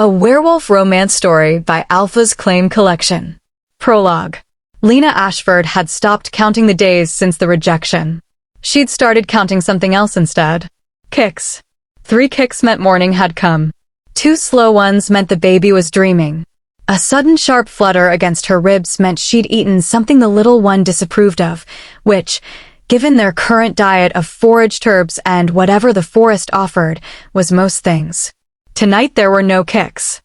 A werewolf romance story by Alpha's Claim Collection. Prologue. Lena Ashford had stopped counting the days since the rejection. She'd started counting something else instead. Kicks. 3 kicks meant morning had come. 2 slow ones meant the baby was dreaming. A sudden sharp flutter against her ribs meant she'd eaten something the little one disapproved of, which, given their current diet of foraged herbs and whatever the forest offered, was most things. Tonight there were no kicks.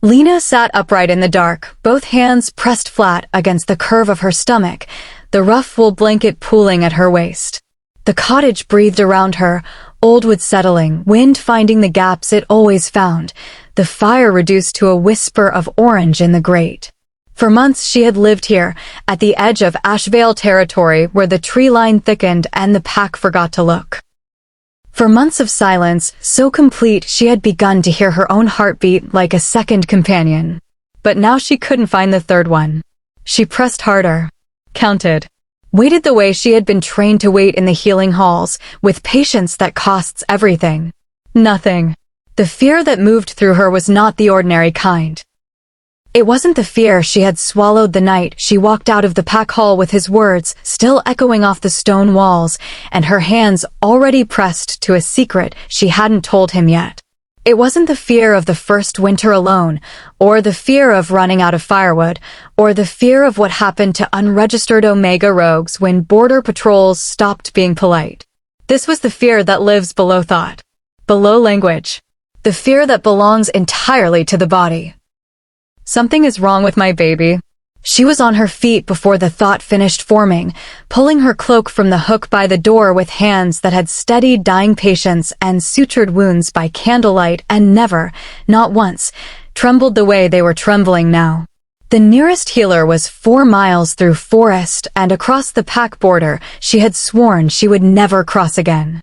Lena sat upright in the dark, both hands pressed flat against the curve of her stomach, the rough wool blanket pooling at her waist. The cottage breathed around her, old wood settling, wind finding the gaps it always found, the fire reduced to a whisper of orange in the grate. For months she had lived here, at the edge of Ashvale territory where the tree line thickened and the pack forgot to look. For months of silence, so complete she had begun to hear her own heartbeat like a second companion. But now she couldn't find the third one. She pressed harder, counted, waited the way she had been trained to wait in the healing halls, with patience that costs everything. Nothing. The fear that moved through her was not the ordinary kind. It wasn't the fear she had swallowed the night she walked out of the pack hall with his words still echoing off the stone walls and her hands already pressed to a secret she hadn't told him yet. It wasn't the fear of the first winter alone, or the fear of running out of firewood, or the fear of what happened to unregistered Omega rogues when border patrols stopped being polite. This was the fear that lives below thought, below language, the fear that belongs entirely to the body. Something is wrong with my baby. She was on her feet before the thought finished forming, pulling her cloak from the hook by the door with hands that had steadied dying patients and sutured wounds by candlelight and never, not once, trembled the way they were trembling now. The nearest healer was 4 miles through forest and across the pack border she had sworn she would never cross again.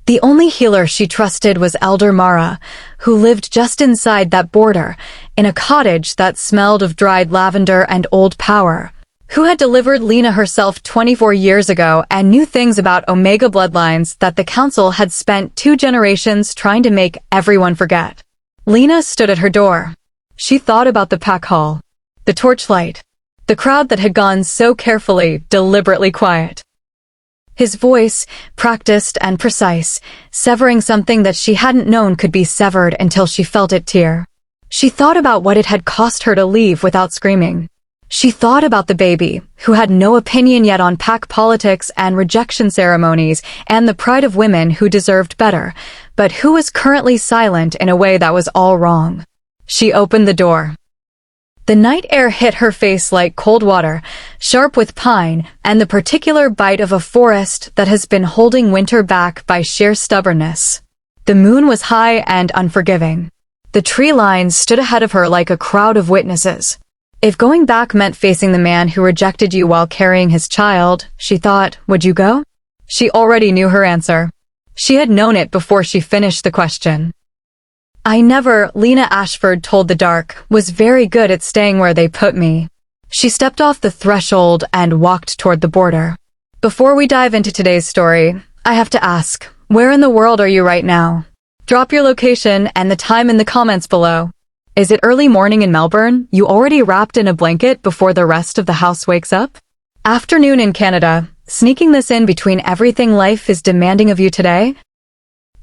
The only healer she trusted was Elder Mara, who lived just inside that border, in a cottage that smelled of dried lavender and old power, who had delivered Lena herself 24 years ago and knew things about Omega bloodlines that the council had spent 2 generations trying to make everyone forget. Lena stood at her door. She thought about the pack hall, the torchlight, the crowd that had gone so carefully, deliberately quiet. His voice, practiced and precise, severing something that she hadn't known could be severed until she felt it tear. She thought about what it had cost her to leave without screaming. She thought about the baby, who had no opinion yet on pack politics and rejection ceremonies and the pride of women who deserved better, but who was currently silent in a way that was all wrong. She opened the door. The night air hit her face like cold water, sharp with pine and the particular bite of a forest that has been holding winter back by sheer stubbornness. The moon was high and unforgiving. The tree line stood ahead of her like a crowd of witnesses. If going back meant facing the man who rejected you while carrying his child, she thought, would you go? She already knew her answer. She had known it before she finished the question. I never, Lena Ashford told the dark, was very good at staying where they put me. She stepped off the threshold and walked toward the border. Before we dive into today's story, I have to ask, where in the world are you right now? Drop your location and the time in the comments below. Is it early morning in Melbourne, you already wrapped in a blanket before the rest of the house wakes up? Afternoon in Canada, sneaking this in between everything life is demanding of you today?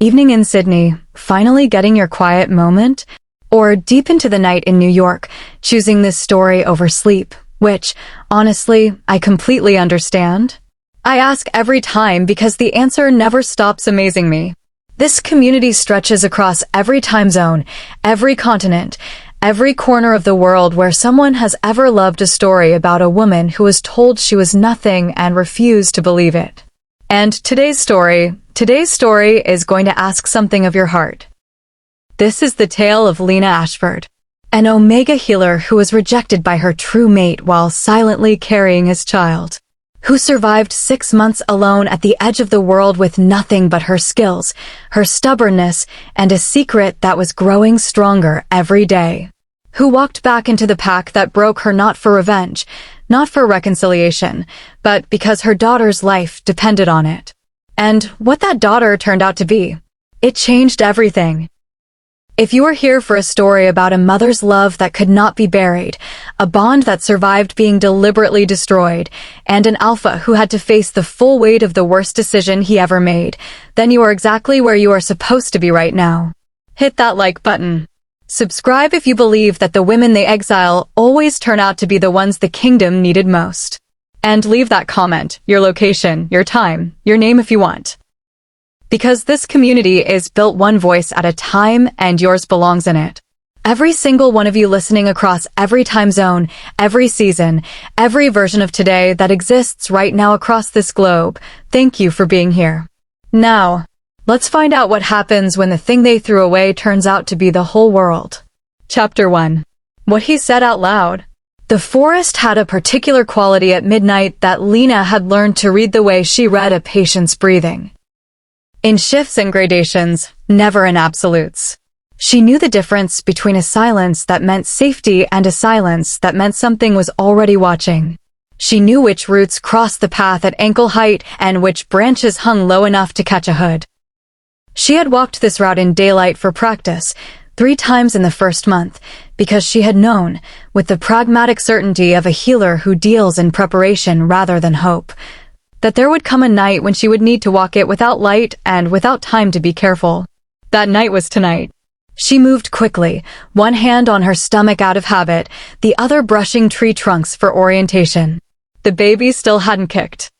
Evening in Sydney, finally getting your quiet moment? Or deep into the night in New York, choosing this story over sleep, which, honestly, I completely understand? I ask every time because the answer never stops amazing me. This community stretches across every time zone, every continent, every corner of the world where someone has ever loved a story about a woman who was told she was nothing and refused to believe it. And today's story is going to ask something of your heart. This is the tale of Lena Ashford, an Omega healer who was rejected by her true mate while silently carrying his child, who survived 6 months alone at the edge of the world with nothing but her skills, her stubbornness, and a secret that was growing stronger every day, who walked back into the pack that broke her not for revenge, not for reconciliation, but because her daughter's life depended on it. And what that daughter turned out to be. It changed everything. If you are here for a story about a mother's love that could not be buried, a bond that survived being deliberately destroyed, and an alpha who had to face the full weight of the worst decision he ever made, then you are exactly where you are supposed to be right now. Hit that like button. Subscribe if you believe that the women they exile always turn out to be the ones the kingdom needed most. And leave that comment, your location, your time, your name if you want. Because this community is built one voice at a time and yours belongs in it. Every single one of you listening across every time zone, every season, every version of today that exists right now across this globe, thank you for being here. Now, let's find out what happens when the thing they threw away turns out to be the whole world. Chapter 1. What he said out loud. The forest had a particular quality at midnight that Lena had learned to read the way she read a patient's breathing. In shifts and gradations, never in absolutes. She knew the difference between a silence that meant safety and a silence that meant something was already watching. She knew which roots crossed the path at ankle height and which branches hung low enough to catch a hood. She had walked this route in daylight for practice, 3 times in the first month, because she had known, with the pragmatic certainty of a healer who deals in preparation rather than hope, that there would come a night when she would need to walk it without light and without time to be careful. That night was tonight. She moved quickly, one hand on her stomach out of habit, the other brushing tree trunks for orientation. The baby still hadn't kicked.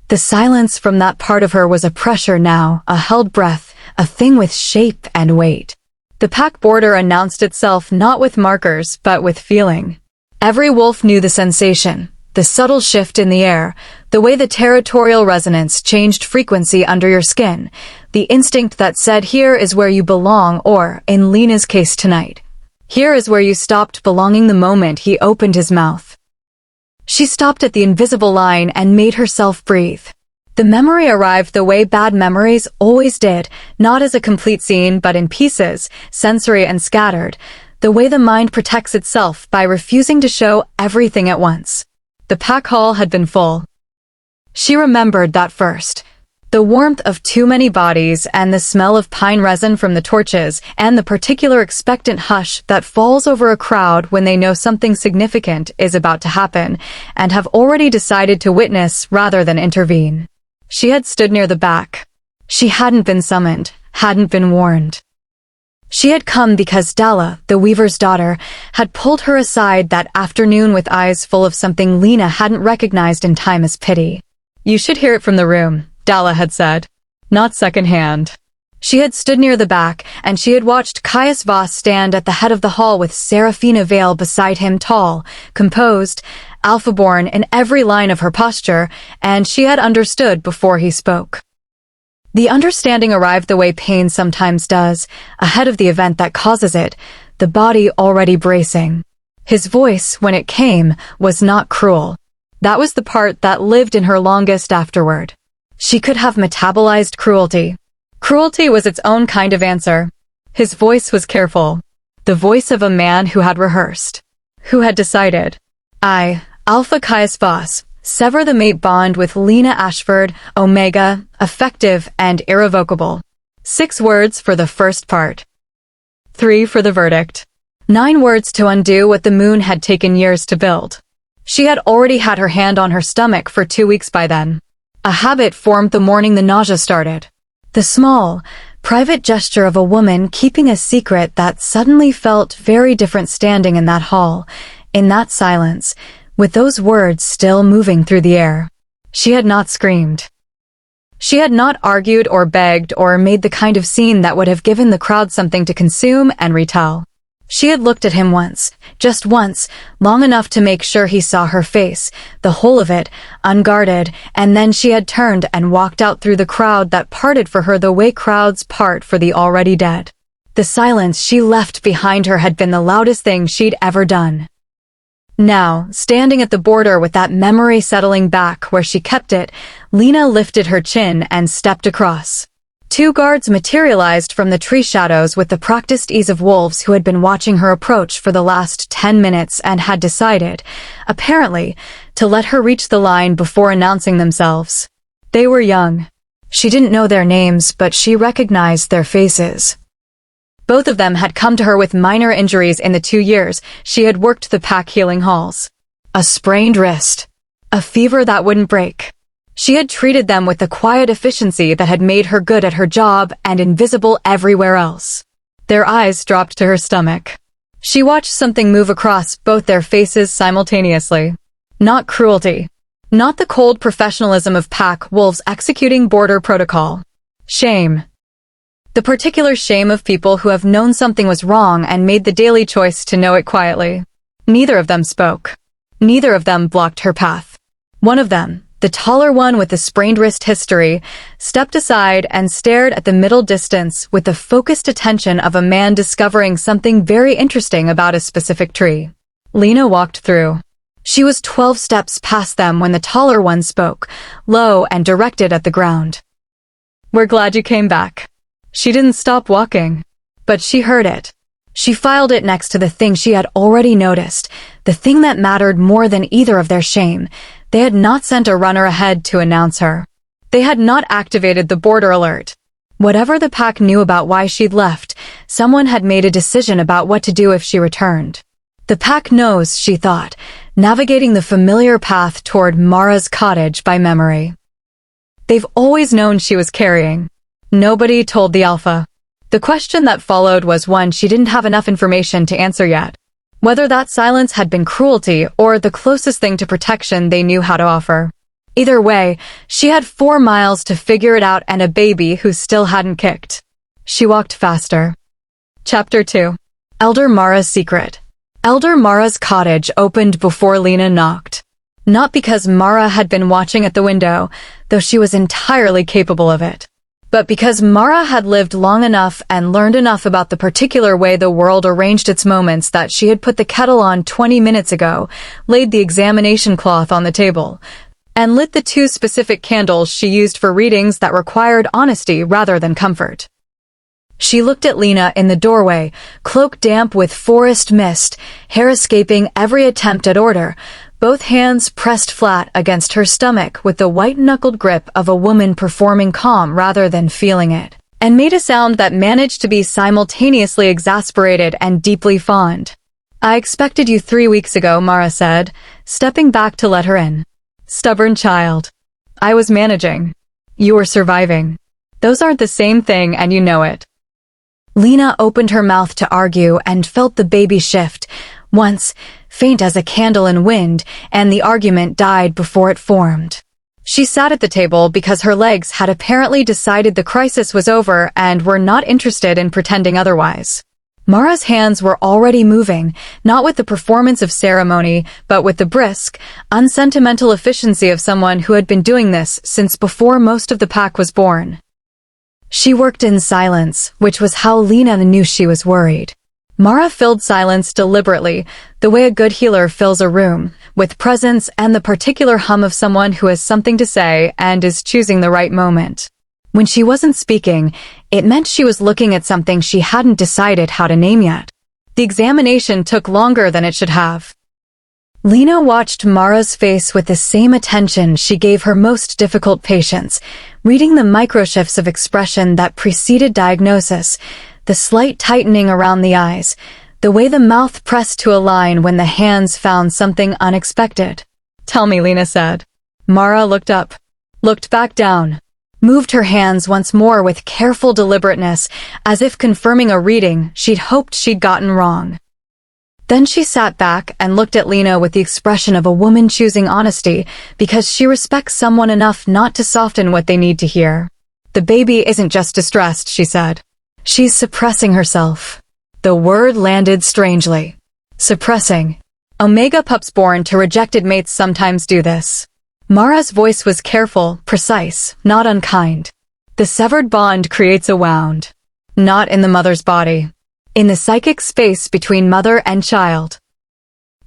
The silence from that part of her was a pressure now, a held breath, a thing with shape and weight. The pack border announced itself not with markers, but with feeling. Every wolf knew the sensation. The subtle shift in the air, the way the territorial resonance changed frequency under your skin, the instinct that said here is where you belong or, in Lena's case tonight, here is where you stopped belonging the moment he opened his mouth. She stopped at the invisible line and made herself breathe. The memory arrived the way bad memories always did, not as a complete scene but in pieces, sensory and scattered, the way the mind protects itself by refusing to show everything at once. The pack hall had been full. She remembered that first. The warmth of too many bodies and the smell of pine resin from the torches and the particular expectant hush that falls over a crowd when they know something significant is about to happen and have already decided to witness rather than intervene. She had stood near the back. She hadn't been summoned, hadn't been warned. She had come because Dalla, the weaver's daughter, had pulled her aside that afternoon with eyes full of something Lena hadn't recognized in time as pity. You should hear it from the room, Dalla had said. Not secondhand. She had stood near the back, and she had watched Caius Voss stand at the head of the hall with Serafina Vale beside him, tall, composed, alpha-born in every line of her posture, and she had understood before he spoke. The understanding arrived the way pain sometimes does, ahead of the event that causes it, the body already bracing. His voice, when it came, was not cruel. That was the part that lived in her longest afterward. She could have metabolized cruelty. Cruelty was its own kind of answer. His voice was careful. The voice of a man who had rehearsed. Who had decided. I, Alpha Caius Voss, sever the mate bond with Lena Ashford, Omega, effective and irrevocable. 6 words for the first part. 3 for the verdict. 9 words to undo what the moon had taken years to build. She had already had her hand on her stomach for 2 weeks by then. A habit formed the morning the nausea started. The small, private gesture of a woman keeping a secret that suddenly felt very different standing in that hall, in that silence, with those words still moving through the air. She had not screamed. She had not argued or begged or made the kind of scene that would have given the crowd something to consume and retell. She had looked at him once, just once, long enough to make sure he saw her face, the whole of it, unguarded, and then she had turned and walked out through the crowd that parted for her the way crowds part for the already dead. The silence she left behind her had been the loudest thing she'd ever done. Now, standing at the border with that memory settling back where she kept it, Lena lifted her chin and stepped across. 2 guards materialized from the tree shadows with the practiced ease of wolves who had been watching her approach for the last 10 minutes and had decided, apparently, to let her reach the line before announcing themselves. They were young. She didn't know their names, but she recognized their faces. Both of them had come to her with minor injuries in the 2 years she had worked the pack healing halls. A sprained wrist. A fever that wouldn't break. She had treated them with the quiet efficiency that had made her good at her job and invisible everywhere else. Their eyes dropped to her stomach. She watched something move across both their faces simultaneously. Not cruelty. Not the cold professionalism of pack wolves executing border protocol. Shame. The particular shame of people who have known something was wrong and made the daily choice to know it quietly. Neither of them spoke. Neither of them blocked her path. One of them, the taller one with the sprained wrist history, stepped aside and stared at the middle distance with the focused attention of a man discovering something very interesting about a specific tree. Lena walked through. She was 12 steps past them when the taller one spoke, low and directed at the ground. "We're glad you came back." She didn't stop walking, but she heard it. She filed it next to the thing she had already noticed, the thing that mattered more than either of their shame. They had not sent a runner ahead to announce her. They had not activated the border alert. Whatever the pack knew about why she'd left, someone had made a decision about what to do if she returned. The pack knows, she thought, navigating the familiar path toward Mara's cottage by memory. They've always known she was carrying. Nobody told the Alpha. The question that followed was one she didn't have enough information to answer yet. Whether that silence had been cruelty or the closest thing to protection they knew how to offer. Either way, she had 4 miles to figure it out and a baby who still hadn't kicked. She walked faster. Chapter 2. Elder Mara's Secret. Elder Mara's cottage opened before Lena knocked. Not because Mara had been watching at the window, though she was entirely capable of it, but because Mara had lived long enough and learned enough about the particular way the world arranged its moments that she had put the kettle on 20 minutes ago, laid the examination cloth on the table, and lit the 2 specific candles she used for readings that required honesty rather than comfort. She looked at Lena in the doorway, cloak damp with forest mist, hair escaping every attempt at order, both hands pressed flat against her stomach with the white-knuckled grip of a woman performing calm rather than feeling it, and made a sound that managed to be simultaneously exasperated and deeply fond. "I expected you 3 weeks ago," Mara said, stepping back to let her in. "Stubborn child. I was managing. You were surviving. Those aren't the same thing and you know it." Lena opened her mouth to argue and felt the baby shift, once, faint as a candle in wind, and the argument died before it formed. She sat at the table because her legs had apparently decided the crisis was over and were not interested in pretending otherwise. Mara's hands were already moving, not with the performance of ceremony, but with the brisk, unsentimental efficiency of someone who had been doing this since before most of the pack was born. She worked in silence, which was how Lena knew she was worried. Mara filled silence deliberately, the way a good healer fills a room, with presence and the particular hum of someone who has something to say and is choosing the right moment. When she wasn't speaking, it meant she was looking at something she hadn't decided how to name yet. The examination took longer than it should have. Lena watched Mara's face with the same attention she gave her most difficult patients, reading the microshifts of expression that preceded diagnosis, the slight tightening around the eyes, the way the mouth pressed to a line when the hands found something unexpected. "Tell me," Lena said. Mara looked up, looked back down, moved her hands once more with careful deliberateness, as if confirming a reading she'd hoped she'd gotten wrong. Then she sat back and looked at Lena with the expression of a woman choosing honesty because she respects someone enough not to soften what they need to hear. "The baby isn't just distressed," she said. "She's suppressing herself." The word landed strangely. Suppressing. Omega pups born to rejected mates sometimes do this. Mara's voice was careful, precise, not unkind. The severed bond creates a wound. Not in the mother's body. In the psychic space between mother and child.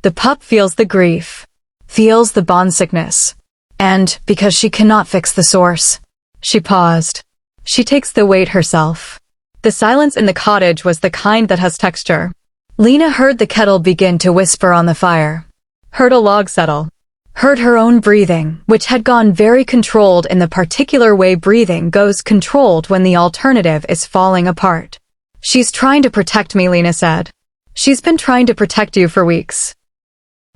The pup feels the grief, feels the bond sickness. And, because she cannot fix the source, she paused. She takes the weight herself. The silence in the cottage was the kind that has texture. Lena heard the kettle begin to whisper on the fire. Heard a log settle. Heard her own breathing, which had gone very controlled in the particular way breathing goes controlled when the alternative is falling apart. She's trying to protect me, Lena said. She's been trying to protect you for weeks.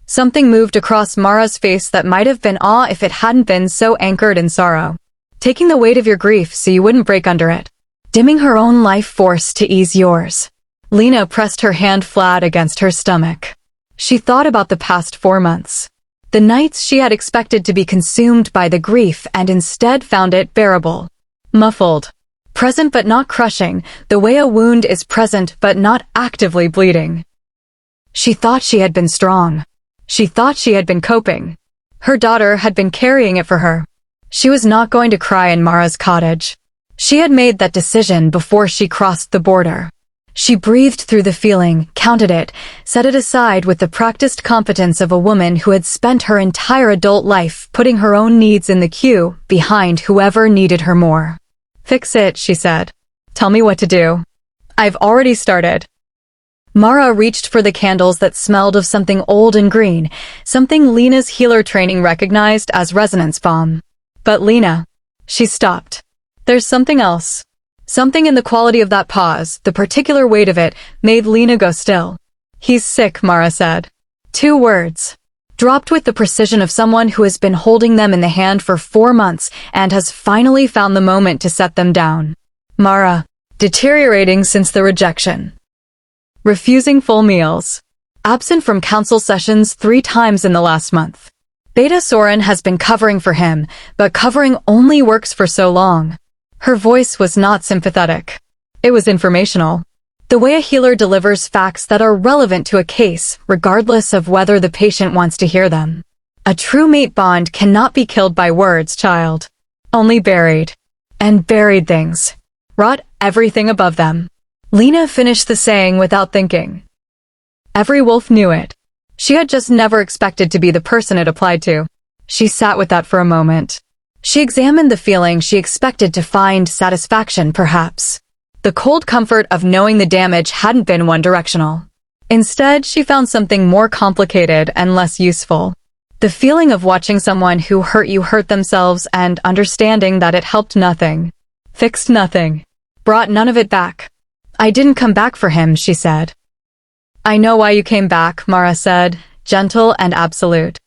Something moved across Mara's face that might have been awe if it hadn't been so anchored in sorrow. Taking the weight of your grief so you wouldn't break under it. Dimming her own life force to ease yours. Lena pressed her hand flat against her stomach. She thought about the past 4 months. The nights she had expected to be consumed by the grief and instead found it bearable. Muffled. Present but not crushing, the way a wound is present but not actively bleeding. She thought she had been strong. She thought she had been coping. Her daughter had been carrying it for her. She was not going to cry in Mara's cottage. She had made that decision before she crossed the border. She breathed through the feeling, counted it, set it aside with the practiced competence of a woman who had spent her entire adult life putting her own needs in the queue behind whoever needed her more. Fix it, she said. Tell me what to do. I've already started. Mara reached for the candles that smelled of something old and green, something Lena's healer training recognized as resonance balm. But Lena, she stopped. There's something else. Something in the quality of that pause, the particular weight of it, made Lena go still. He's sick, Mara said. 2 words. Dropped with the precision of someone who has been holding them in the hand for 4 months and has finally found the moment to set them down. Mara, deteriorating since the rejection. Refusing full meals. Absent from council sessions 3 times in the last month. Beta Soren has been covering for him, but covering only works for so long. Her voice was not sympathetic. It was informational. The way a healer delivers facts that are relevant to a case, regardless of whether the patient wants to hear them. A true mate bond cannot be killed by words, child. Only buried. And buried things. Rot everything above them. Lena finished the saying without thinking. Every wolf knew it. She had just never expected to be the person it applied to. She sat with that for a moment. She examined the feeling she expected to find satisfaction, perhaps. The cold comfort of knowing the damage hadn't been one-directional. Instead, she found something more complicated and less useful. The feeling of watching someone who hurt you hurt themselves and understanding that it helped nothing. Fixed nothing. Brought none of it back. I didn't come back for him, she said. I know why you came back, Mara said, gentle and absolute.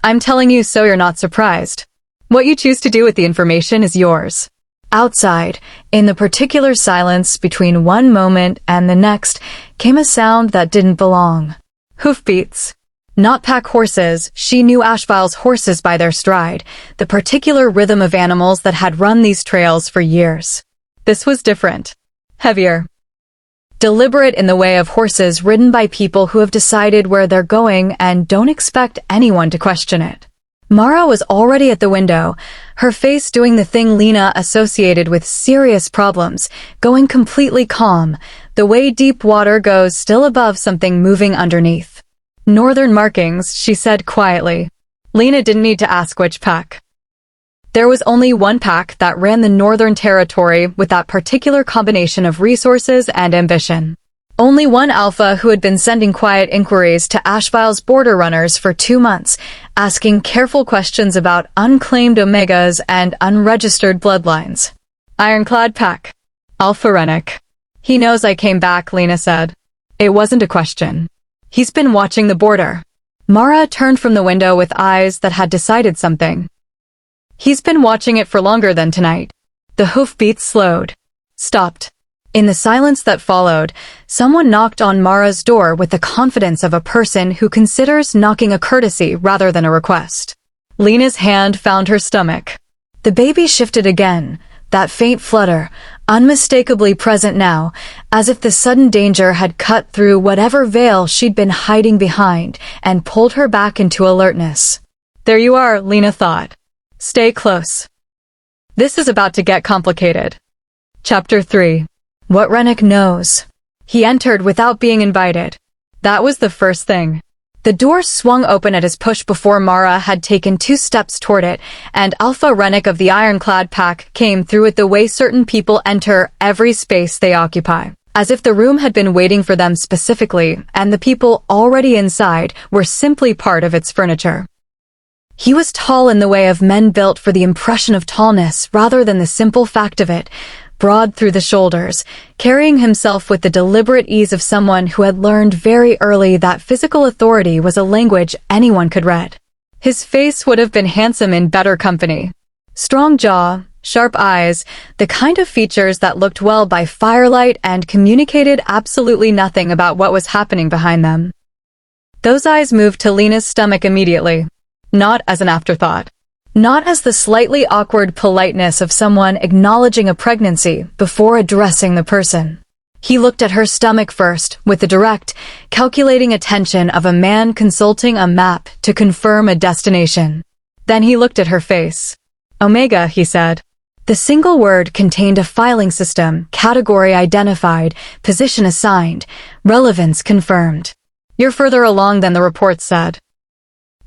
I'm telling you so you're not surprised. What you choose to do with the information is yours. Outside, in the particular silence between one moment and the next, came a sound that didn't belong. Hoofbeats. Not pack horses, she knew Ashval's horses by their stride, the particular rhythm of animals that had run these trails for years. This was different. Heavier. Deliberate in the way of horses ridden by people who have decided where they're going and don't expect anyone to question it. Mara was already at the window, her face doing the thing Lena associated with serious problems, going completely calm, the way deep water goes still above something moving underneath. Northern markings, she said quietly. Lena didn't need to ask which pack. There was only one pack that ran the Northern Territory with that particular combination of resources and ambition. Only one Alpha who had been sending quiet inquiries to Ashval's border runners for 2 months, asking careful questions about unclaimed Omegas and unregistered bloodlines. Ironclad pack. Alpha Rennick. He knows I came back, Lena said. It wasn't a question. He's been watching the border. Mara turned from the window with eyes that had decided something. He's been watching it for longer than tonight. The hoofbeats slowed. Stopped. In the silence that followed, someone knocked on Mara's door with the confidence of a person who considers knocking a courtesy rather than a request. Lena's hand found her stomach. The baby shifted again, that faint flutter, unmistakably present now, as if the sudden danger had cut through whatever veil she'd been hiding behind and pulled her back into alertness. There you are, Lena thought. Stay close. This is about to get complicated. Chapter 3. What Rennick knows. He entered without being invited. That was the first thing. The door swung open at his push before Mara had taken 2 steps toward it, and Alpha Rennick of the Ironclad Pack came through it the way certain people enter every space they occupy, as if the room had been waiting for them specifically, and the people already inside were simply part of its furniture. He was tall in the way of men built for the impression of tallness rather than the simple fact of it, broad through the shoulders, carrying himself with the deliberate ease of someone who had learned very early that physical authority was a language anyone could read. His face would have been handsome in better company. Strong jaw, sharp eyes, the kind of features that looked well by firelight and communicated absolutely nothing about what was happening behind them. Those eyes moved to Lena's stomach immediately, not as an afterthought. Not as the slightly awkward politeness of someone acknowledging a pregnancy before addressing the person. He looked at her stomach first, with the direct, calculating attention of a man consulting a map to confirm a destination. Then he looked at her face. Omega, he said. The single word contained a filing system, category identified, position assigned, relevance confirmed. You're further along than the reports said.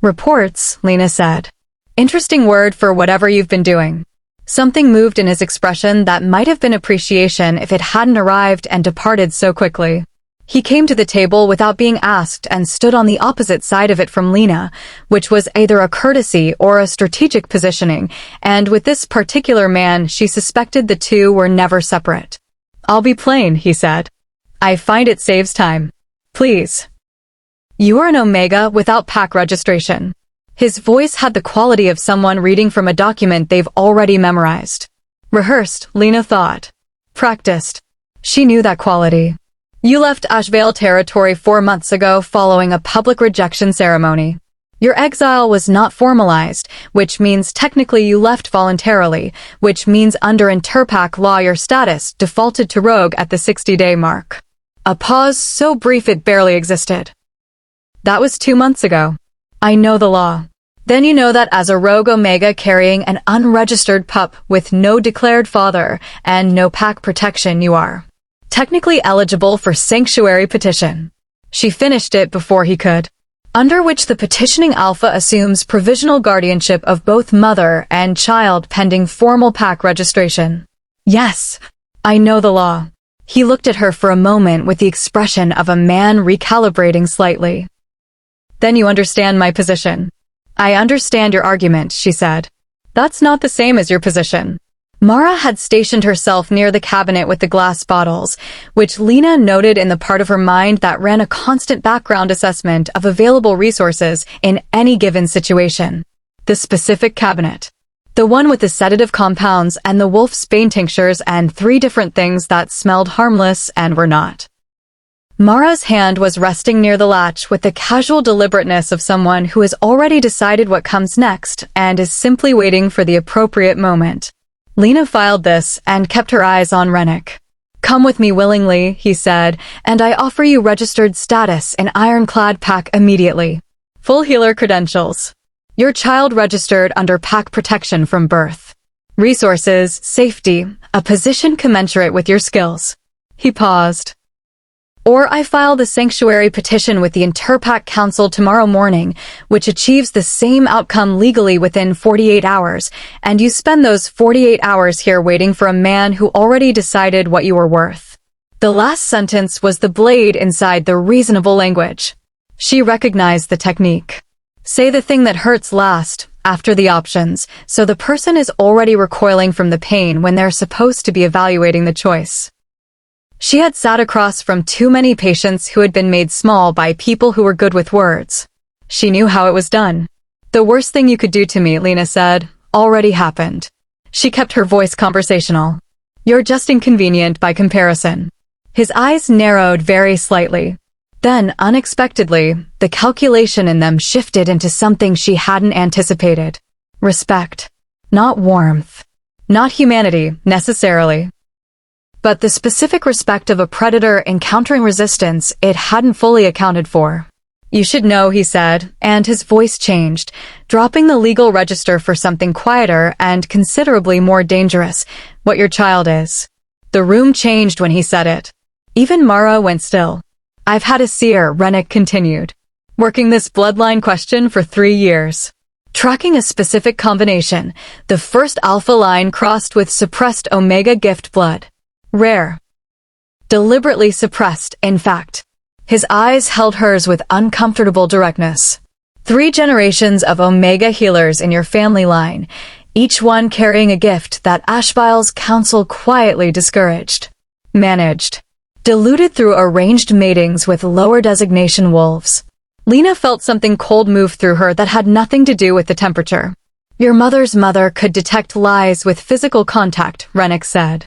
Reports, Lena said. Interesting word for whatever you've been doing. Something moved in his expression that might have been appreciation if it hadn't arrived and departed so quickly. He came to the table without being asked and stood on the opposite side of it from Lena, which was either a courtesy or a strategic positioning, and with this particular man, she suspected the two were never separate. I'll be plain, he said. I find it saves time. Please. You are an Omega without pack registration. His voice had the quality of someone reading from a document they've already memorized. Rehearsed, Lena thought. Practiced. She knew that quality. You left Ashvale territory 4 months ago following a public rejection ceremony. Your exile was not formalized, which means technically you left voluntarily, which means under Interpac law your status defaulted to rogue at the 60-day mark. A pause so brief it barely existed. That was 2 months ago. I know the law. Then you know that as a rogue Omega carrying an unregistered pup with no declared father and no pack protection you are technically eligible for sanctuary petition. She finished it before he could. Under which the petitioning Alpha assumes provisional guardianship of both mother and child pending formal pack registration. Yes, I know the law. He looked at her for a moment with the expression of a man recalibrating slightly. Then you understand my position. I understand your argument, she said. That's not the same as your position. Mara had stationed herself near the cabinet with the glass bottles, which Lena noted in the part of her mind that ran a constant background assessment of available resources in any given situation. The specific cabinet. The one with the sedative compounds and the wolf's bane tinctures and 3 different things that smelled harmless and were not. Mara's hand was resting near the latch with the casual deliberateness of someone who has already decided what comes next and is simply waiting for the appropriate moment. Lena filed this and kept her eyes on Rennick. Come with me willingly, he said, and I offer you registered status in Ironclad Pack immediately. Full healer credentials. Your child registered under pack protection from birth. Resources, safety, a position commensurate with your skills. He paused. Or I file the sanctuary petition with the Interpac Council tomorrow morning, which achieves the same outcome legally within 48 hours, and you spend those 48 hours here waiting for a man who already decided what you were worth. The last sentence was the blade inside the reasonable language. She recognized the technique. Say the thing that hurts last, after the options, so the person is already recoiling from the pain when they're supposed to be evaluating the choice. She had sat across from too many patients who had been made small by people who were good with words. She knew how it was done. The worst thing you could do to me, Lena said, already happened. She kept her voice conversational. You're just inconvenient by comparison. His eyes narrowed very slightly. Then, unexpectedly, the calculation in them shifted into something she hadn't anticipated. Respect. Not warmth. Not humanity, necessarily. But the specific respect of a predator encountering resistance it hadn't fully accounted for. You should know, he said, and his voice changed, dropping the legal register for something quieter and considerably more dangerous, what your child is. The room changed when he said it. Even Mara went still. I've had a seer, Rennick continued, working this bloodline question for 3 years. Tracking a specific combination, the first alpha line crossed with suppressed Omega gift blood. Rare. Deliberately suppressed, in fact. His eyes held hers with uncomfortable directness. 3 generations of Omega healers in your family line. each one carrying a gift that Ashvile's council quietly discouraged. Managed. Diluted through arranged matings with lower designation wolves. Lena felt something cold move through her that had nothing to do with the temperature. Your mother's mother could detect lies with physical contact, Rennick said.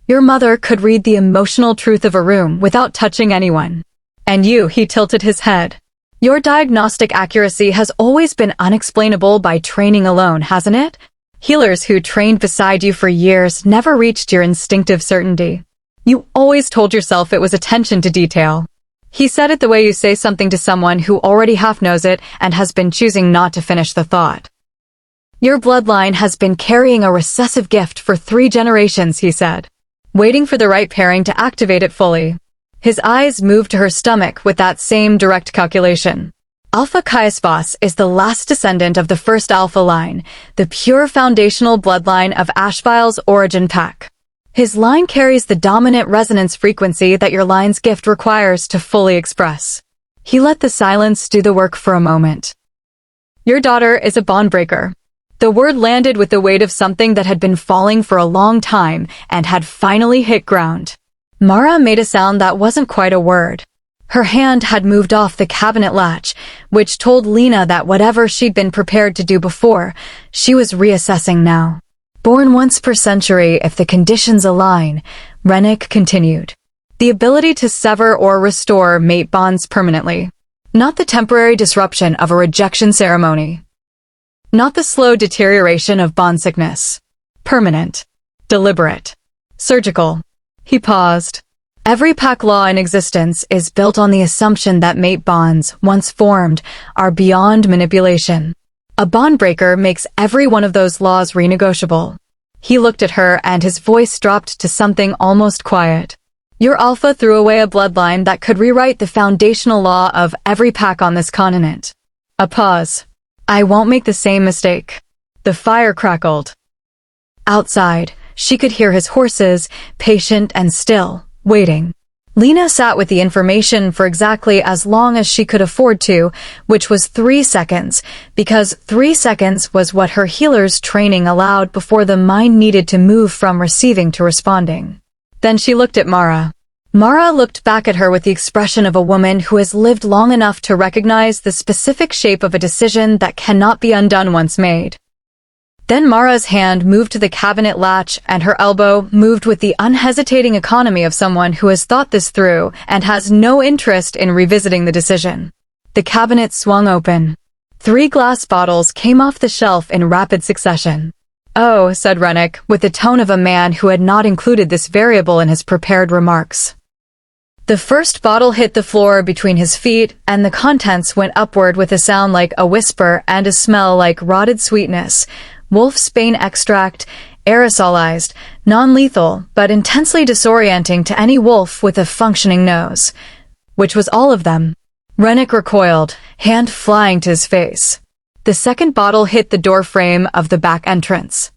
Your mother could read the emotional truth of a room without touching anyone. And you, he tilted his head. Your diagnostic accuracy has always been unexplainable by training alone, hasn't it? Healers who trained beside you for years never reached your instinctive certainty. You always told yourself it was attention to detail. He said it the way you say something to someone who already half knows it and has been choosing not to finish the thought. Your bloodline has been carrying a recessive gift for 3 generations, he said, waiting for the right pairing to activate it fully. His eyes moved to her stomach with that same direct calculation. Alpha Caius Voss is the last descendant of the first Alpha line, the pure foundational bloodline of Ashvile's origin pack. His line carries the dominant resonance frequency that your line's gift requires to fully express. He let the silence do the work for a moment. Your daughter is a bondbreaker. The word landed with the weight of something that had been falling for a long time and had finally hit ground. Mara made a sound that wasn't quite a word. Her hand had moved off the cabinet latch, which told Lena that whatever she'd been prepared to do before, she was reassessing now. Born once per century if the conditions align, Rennick continued. The ability to sever or restore mate bonds permanently. Not the temporary disruption of a rejection ceremony. Not the slow deterioration of bond sickness. Permanent. Deliberate. Surgical. He paused. Every pack law in existence is built on the assumption that mate bonds, once formed, are beyond manipulation. A bondbreaker makes every one of those laws renegotiable. He looked at her and his voice dropped to something almost quiet. Your Alpha threw away a bloodline that could rewrite the foundational law of every pack on this continent. A pause. I won't make the same mistake. The fire crackled. Outside, she could hear his horses, patient and still, waiting. Lena sat with the information for exactly as long as she could afford to, which was 3 seconds, because 3 seconds was what her healer's training allowed before the mind needed to move from receiving to responding. Then she looked at Mara. Mara looked back at her with the expression of a woman who has lived long enough to recognize the specific shape of a decision that cannot be undone once made. Then Mara's hand moved to the cabinet latch and her elbow moved with the unhesitating economy of someone who has thought this through and has no interest in revisiting the decision. The cabinet swung open. 3 glass bottles came off the shelf in rapid succession. Oh, said Rennick, with the tone of a man who had not included this variable in his prepared remarks. The first bottle hit the floor between his feet, and the contents went upward with a sound like a whisper and a smell like rotted sweetness. Wolfsbane extract, aerosolized, non-lethal, but intensely disorienting to any wolf with a functioning nose. Which was all of them. Rennick recoiled, hand flying to his face. The second bottle hit the door frame of the back entrance.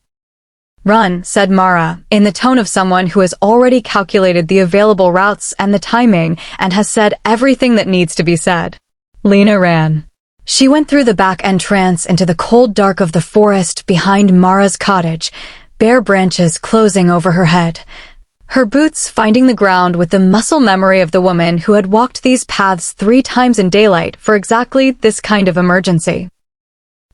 Run, said Mara, in the tone of someone who has already calculated the available routes and the timing and has said everything that needs to be said. Lena ran. She went through the back entrance into the cold dark of the forest behind Mara's cottage, bare branches closing over her head. Her boots finding the ground with the muscle memory of the woman who had walked these paths 3 times in daylight for exactly this kind of emergency.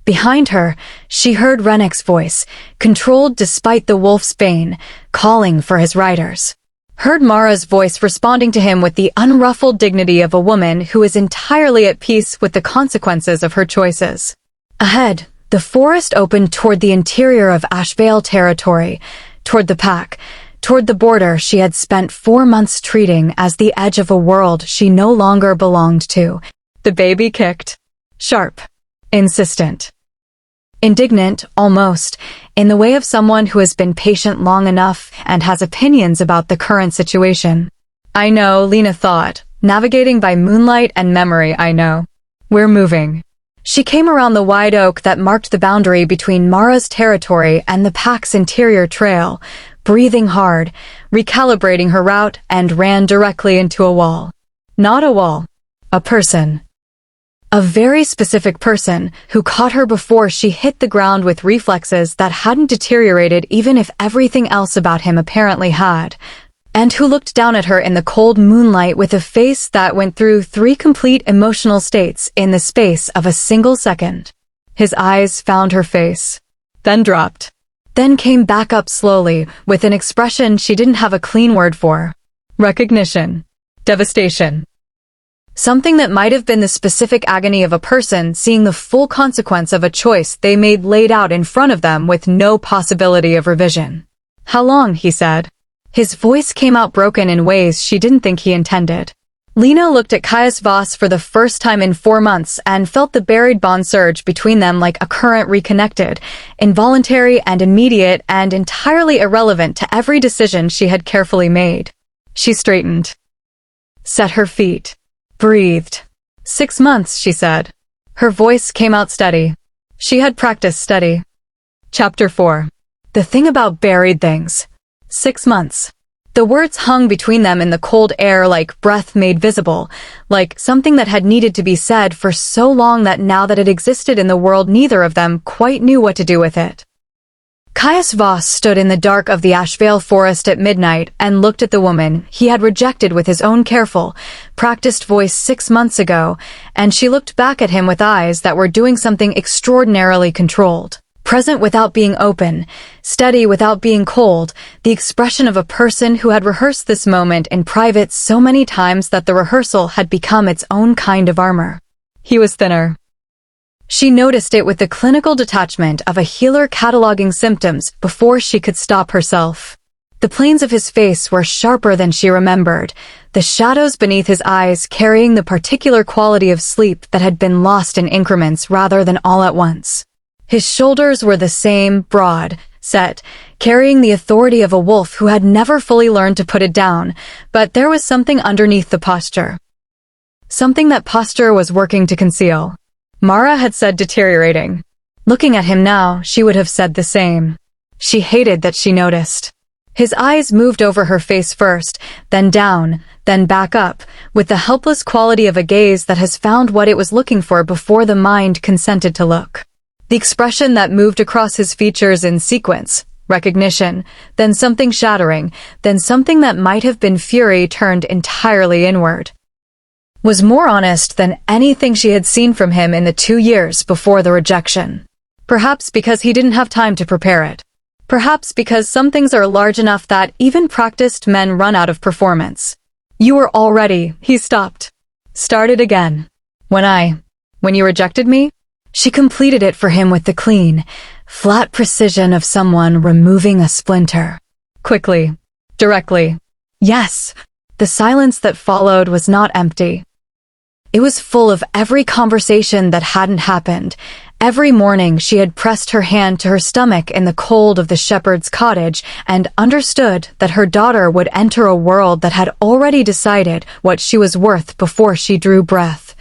Behind her, she heard Rennick's voice, controlled despite the wolf's bane, calling for his riders. Heard Mara's voice responding to him with the unruffled dignity of a woman who is entirely at peace with the consequences of her choices. Ahead, the forest opened toward the interior of Ashvale territory, toward the pack, toward the border she had spent 4 months treating as the edge of a world she no longer belonged to. The baby kicked. Sharp. Insistent. Indignant, almost, in the way of someone who has been patient long enough and has opinions about the current situation. I know, Lena thought, navigating by moonlight and memory, I know. We're moving. She came around the wide oak that marked the boundary between Mara's territory and the pack's interior trail, breathing hard, recalibrating her route, and ran directly into a wall. Not a wall. A person. A very specific person who caught her before she hit the ground with reflexes that hadn't deteriorated even if everything else about him apparently had, and who looked down at her in the cold moonlight with a face that went through 3 complete emotional states in the space of a single second. His eyes found her face, then dropped, then came back up slowly with an expression she didn't have a clean word for. Recognition. Devastation. Something that might have been the specific agony of a person seeing the full consequence of a choice they made laid out in front of them with no possibility of revision. "How long?" he said. His voice came out broken in ways she didn't think he intended. Lena looked at Caius Voss for the first time in 4 months and felt the buried bond surge between them like a current reconnected, involuntary and immediate and entirely irrelevant to every decision she had carefully made. She straightened, set her feet, breathed. 6 months, she said. Her voice came out steady. She had practiced steady. Chapter 4. The thing about buried things. 6 months. The words hung between them in the cold air like breath made visible, like something that had needed to be said for so long that now that it existed in the world neither of them quite knew what to do with it. Caius Voss stood in the dark of the Ashvale forest at midnight and looked at the woman he had rejected with his own careful, practiced voice 6 months ago, and she looked back at him with eyes that were doing something extraordinarily controlled. Present without being open, steady without being cold, the expression of a person who had rehearsed this moment in private so many times that the rehearsal had become its own kind of armor. He was thinner. She noticed it with the clinical detachment of a healer cataloging symptoms before she could stop herself. The planes of his face were sharper than she remembered, the shadows beneath his eyes carrying the particular quality of sleep that had been lost in increments rather than all at once. His shoulders were the same, broad, set, carrying the authority of a wolf who had never fully learned to put it down, but there was something underneath the posture. Something that posture was working to conceal. Mara had said deteriorating. Looking at him now, she would have said the same. She hated that she noticed. His eyes moved over her face first, then down, then back up, with the helpless quality of a gaze that has found what it was looking for before the mind consented to look. The expression that moved across his features in sequence, recognition, then something shattering, then something that might have been fury turned entirely inward, was more honest than anything she had seen from him in the 2 years before the rejection. Perhaps because he didn't have time to prepare it. Perhaps because some things are large enough that even practiced men run out of performance. You were all ready, he stopped. Started again. When you rejected me? She completed it for him with the clean, flat precision of someone removing a splinter. Quickly. Directly. Yes. The silence that followed was not empty. It was full of every conversation that hadn't happened. Every morning she had pressed her hand to her stomach in the cold of the shepherd's cottage and understood that her daughter would enter a world that had already decided what she was worth before she drew breath.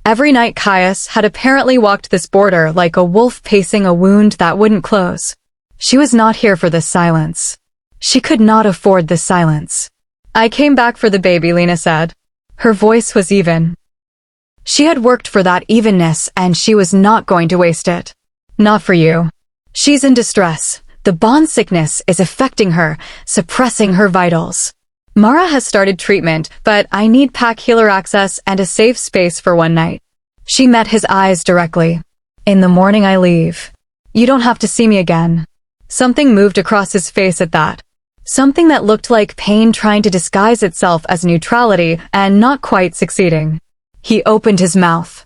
Every night Caius had apparently walked this border like a wolf pacing a wound that wouldn't close. She was not here for this silence. She could not afford this silence. I came back for the baby, Lena said. Her voice was even. She had worked for that evenness and she was not going to waste it. Not for you. She's in distress. The bond sickness is affecting her, suppressing her vitals. Mara has started treatment, but I need pack healer access and a safe space for one night. She met his eyes directly. In the morning I leave. You don't have to see me again. Something moved across his face at that. Something that looked like pain trying to disguise itself as neutrality and not quite succeeding. He opened his mouth.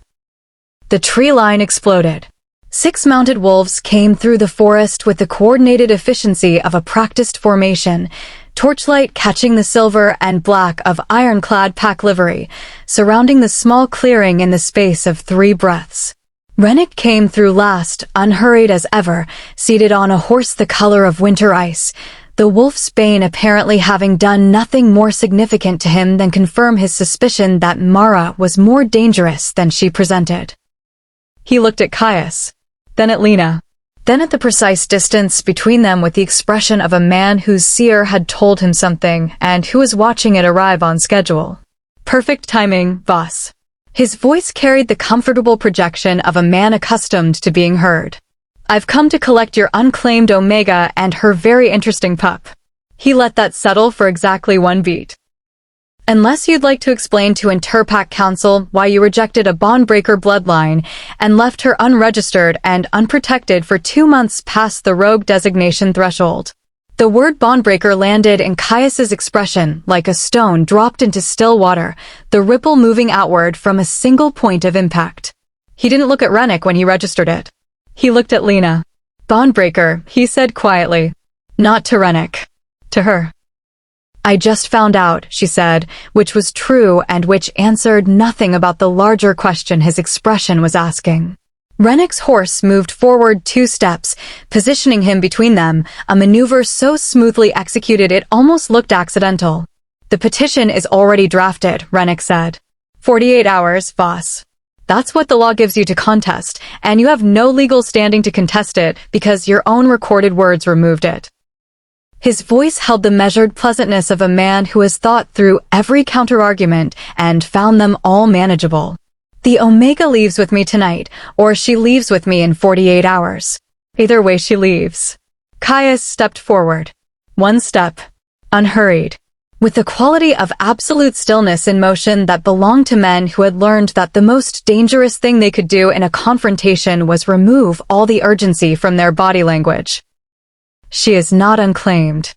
The tree line exploded. 6 mounted wolves came through the forest with the coordinated efficiency of a practiced formation, torchlight catching the silver and black of ironclad pack livery, surrounding the small clearing in the space of 3 breaths. Rennick came through last, unhurried as ever, seated on a horse the color of winter ice, the wolf's bane apparently having done nothing more significant to him than confirm his suspicion that Mara was more dangerous than she presented. He looked at Caius, then at Lena, then at the precise distance between them with the expression of a man whose seer had told him something and who was watching it arrive on schedule. Perfect timing, Voss. His voice carried the comfortable projection of a man accustomed to being heard. "I've come to collect your unclaimed Omega and her very interesting pup." He let that settle for exactly one beat. "Unless you'd like to explain to Interpac Council why you rejected a bondbreaker bloodline and left her unregistered and unprotected for 2 months past the rogue designation threshold." The word bondbreaker landed in Caius's expression like a stone dropped into still water, the ripple moving outward from a single point of impact. He didn't look at Rennick when he registered it. He looked at Lena. "Bondbreaker," he said quietly. "Not to Rennick. To her." "I just found out," she said, which was true and which answered nothing about the larger question his expression was asking. Rennick's horse moved forward 2 steps, positioning him between them, a maneuver so smoothly executed it almost looked accidental. "The petition is already drafted," Rennick said. 48 hours, Voss. That's what the law gives you to contest, and you have no legal standing to contest it because your own recorded words removed it." His voice held the measured pleasantness of a man who has thought through every counterargument and found them all manageable. "The Omega leaves with me tonight, or she leaves with me in 48 hours. Either way she leaves." Caius stepped forward. 1 step. Unhurried. With the quality of absolute stillness in motion that belonged to men who had learned that the most dangerous thing they could do in a confrontation was remove all the urgency from their body language. "She is not unclaimed."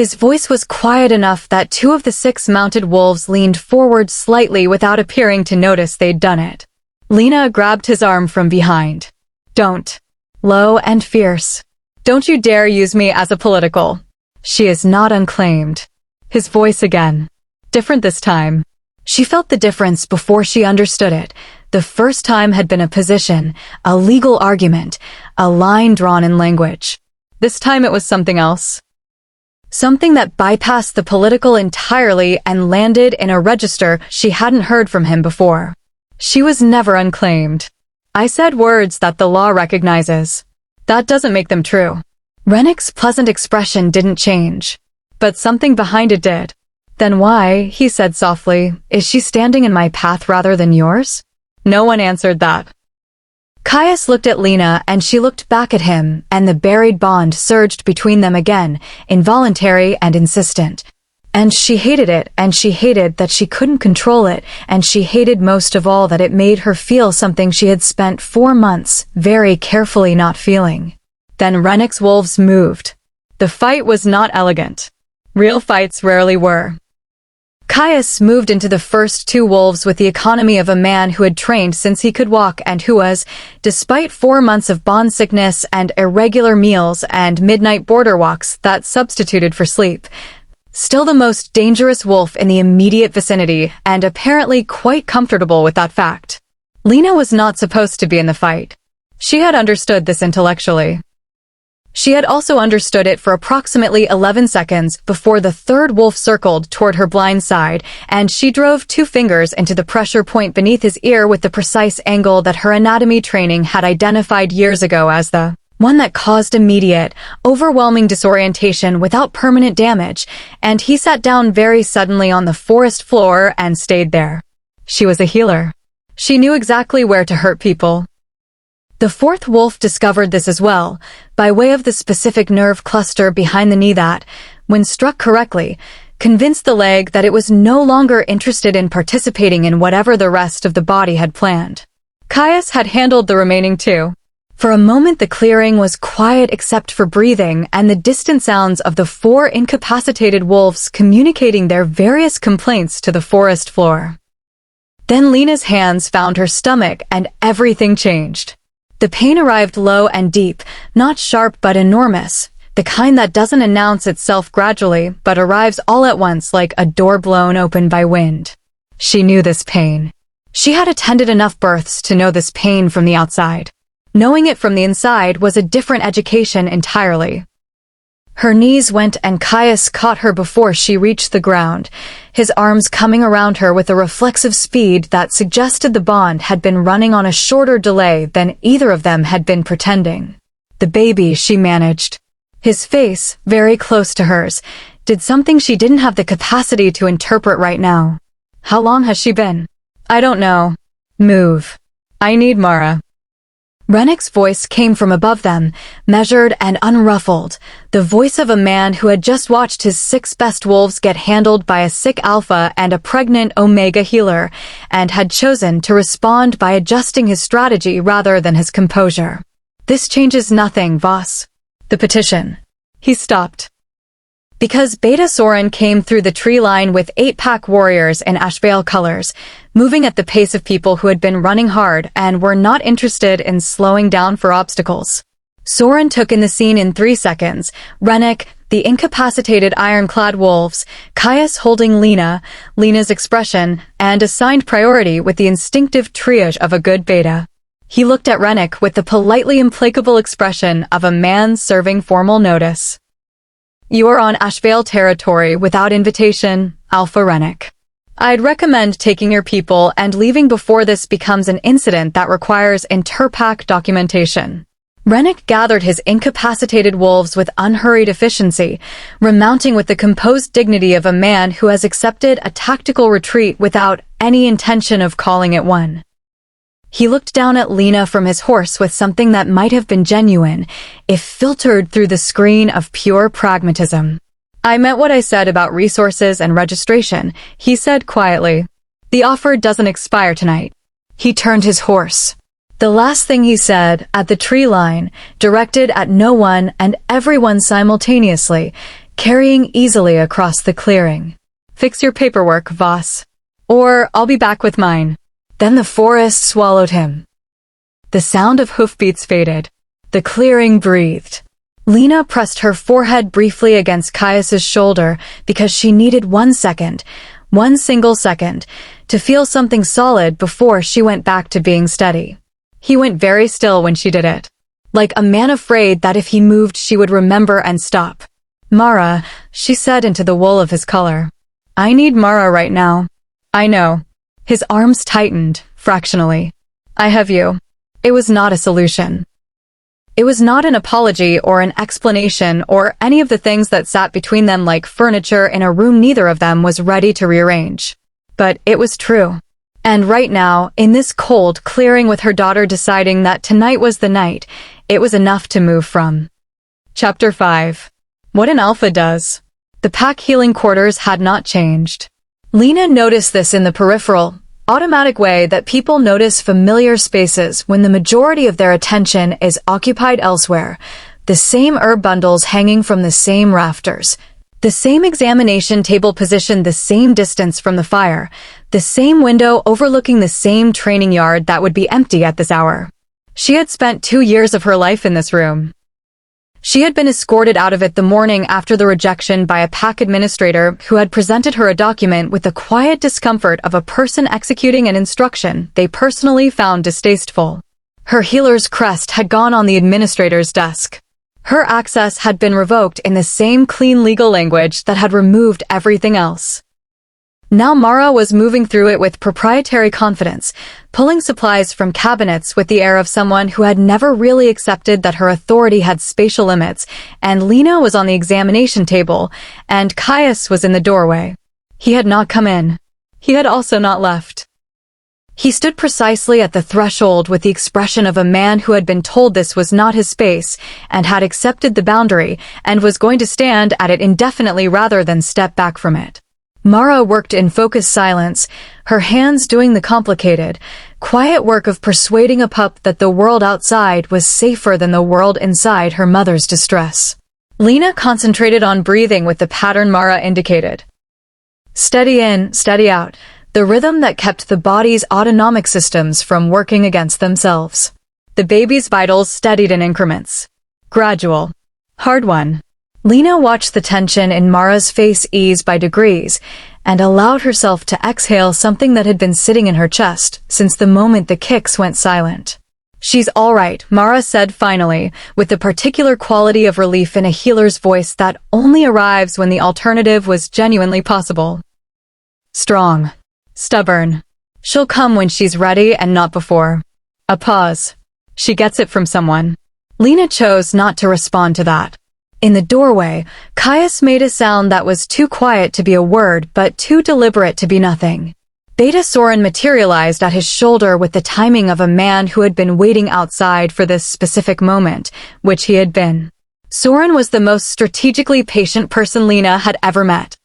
His voice was quiet enough that 2 of the 6 mounted wolves leaned forward slightly without appearing to notice they'd done it. Lena grabbed his arm from behind. "Don't." Low and fierce. "Don't you dare use me as a political." "She is not unclaimed." His voice again. Different this time. She felt the difference before she understood it. The first time had been a position, a legal argument, a line drawn in language. This time it was something else. Something that bypassed the political entirely and landed in a register she hadn't heard from him before. She was never unclaimed. "I said words that the law recognizes. That doesn't make them true." Rennick's pleasant expression didn't change, but something behind it did. "Then why," he said softly, "is she standing in my path rather than yours?" No one answered that. Caius looked at Lena and she looked back at him, and the buried bond surged between them again, involuntary and insistent. And she hated it, and she hated that she couldn't control it, and she hated most of all that it made her feel something she had spent 4 months very carefully not feeling. Then Rennick's wolves moved. The fight was not elegant. Real fights rarely were. Caius moved into the first 2 wolves with the economy of a man who had trained since he could walk and who was, despite 4 months of bond sickness and irregular meals and midnight border walks that substituted for sleep, still the most dangerous wolf in the immediate vicinity and apparently quite comfortable with that fact. Lena was not supposed to be in the fight. She had understood this intellectually. She had also understood it for approximately 11 seconds before the 3rd wolf circled toward her blind side, and she drove 2 fingers into the pressure point beneath his ear with the precise angle that her anatomy training had identified years ago as the one that caused immediate, overwhelming disorientation without permanent damage, and he sat down very suddenly on the forest floor and stayed there. She was a healer. She knew exactly where to hurt people. The 4th wolf discovered this as well, by way of the specific nerve cluster behind the knee that, when struck correctly, convinced the leg that it was no longer interested in participating in whatever the rest of the body had planned. Caius had handled the remaining 2. For a moment the clearing was quiet except for breathing and the distant sounds of the 4 incapacitated wolves communicating their various complaints to the forest floor. Then Lena's hands found her stomach and everything changed. The pain arrived low and deep, not sharp but enormous, the kind that doesn't announce itself gradually but arrives all at once like a door blown open by wind. She knew this pain. She had attended enough births to know this pain from the outside. Knowing it from the inside was a different education entirely. Her knees went and Caius caught her before she reached the ground, his arms coming around her with a reflexive speed that suggested the bond had been running on a shorter delay than either of them had been pretending. "The baby," she managed. His face, very close to hers, did something she didn't have the capacity to interpret right now. "How long has she been?" "I don't know." Move. I need Mara. Rennick's voice came from above them, measured and unruffled, the voice of a man who had just watched his 6 best wolves get handled by a sick alpha and a pregnant omega healer, and had chosen to respond by adjusting his strategy rather than his composure. This changes nothing, Voss. The petition. He stopped. Because Beta Soren came through the tree line with 8-pack warriors in Ashvale colors, moving at the pace of people who had been running hard and were not interested in slowing down for obstacles. Soren took in the scene in 3 seconds, Rennick, the incapacitated ironclad wolves, Caius holding Lena's expression, and assigned priority with the instinctive triage of a good beta. He looked at Rennick with the politely implacable expression of a man serving formal notice. You are on Ashvale territory without invitation, Alpha Rennick. I'd recommend taking your people and leaving before this becomes an incident that requires interpack documentation. Rennick gathered his incapacitated wolves with unhurried efficiency, remounting with the composed dignity of a man who has accepted a tactical retreat without any intention of calling it one. He looked down at Lena from his horse with something that might have been genuine, if filtered through the screen of pure pragmatism. I meant what I said about resources and registration, he said quietly. The offer doesn't expire tonight. He turned his horse. The last thing he said, at the tree line, directed at no one and everyone simultaneously, carrying easily across the clearing. Fix your paperwork, Voss. Or I'll be back with mine. Then the forest swallowed him. The sound of hoofbeats faded. The clearing breathed. Lena pressed her forehead briefly against Caius's shoulder because she needed 1 second, 1 single second, to feel something solid before she went back to being steady. He went very still when she did it. Like a man afraid that if he moved she would remember and stop. Mara, she said into the wool of his color. I need Mara right now. I know. His arms tightened, fractionally. I have you. It was not a solution. It was not an apology or an explanation or any of the things that sat between them like furniture in a room neither of them was ready to rearrange. But it was true. And right now, in this cold clearing with her daughter deciding that tonight was the night, it was enough to move from. Chapter 5. What an alpha does. The pack healing quarters had not changed. Lena noticed this in the peripheral, automatic way that people notice familiar spaces when the majority of their attention is occupied elsewhere. The same herb bundles hanging from the same rafters. The same examination table positioned the same distance from the fire. The same window overlooking the same training yard that would be empty at this hour. She had spent 2 years of her life in this room. She had been escorted out of it the morning after the rejection by a pack administrator who had presented her a document with the quiet discomfort of a person executing an instruction they personally found distasteful. Her healer's crest had gone on the administrator's desk. Her access had been revoked in the same clean legal language that had removed everything else. Now Mara was moving through it with proprietary confidence, pulling supplies from cabinets with the air of someone who had never really accepted that her authority had spatial limits, and Lena was on the examination table, and Caius was in the doorway. He had not come in. He had also not left. He stood precisely at the threshold with the expression of a man who had been told this was not his space, and had accepted the boundary, and was going to stand at it indefinitely rather than step back from it. Mara worked in focused silence, her hands doing the complicated, quiet work of persuading a pup that the world outside was safer than the world inside her mother's distress. Lena concentrated on breathing with the pattern Mara indicated. Steady in, steady out, the rhythm that kept the body's autonomic systems from working against themselves. The baby's vitals steadied in increments. Gradual. Hard one. Lena watched the tension in Mara's face ease by degrees, and allowed herself to exhale something that had been sitting in her chest since the moment the kicks went silent. She's all right, Mara said finally, with the particular quality of relief in a healer's voice that only arrives when the alternative was genuinely possible. Strong. Stubborn. She'll come when she's ready and not before. A pause. She gets it from someone. Lena chose not to respond to that. In the doorway, Caius made a sound that was too quiet to be a word but too deliberate to be nothing. Beta Soren materialized at his shoulder with the timing of a man who had been waiting outside for this specific moment, which he had been. Soren was the most strategically patient person Lena had ever met.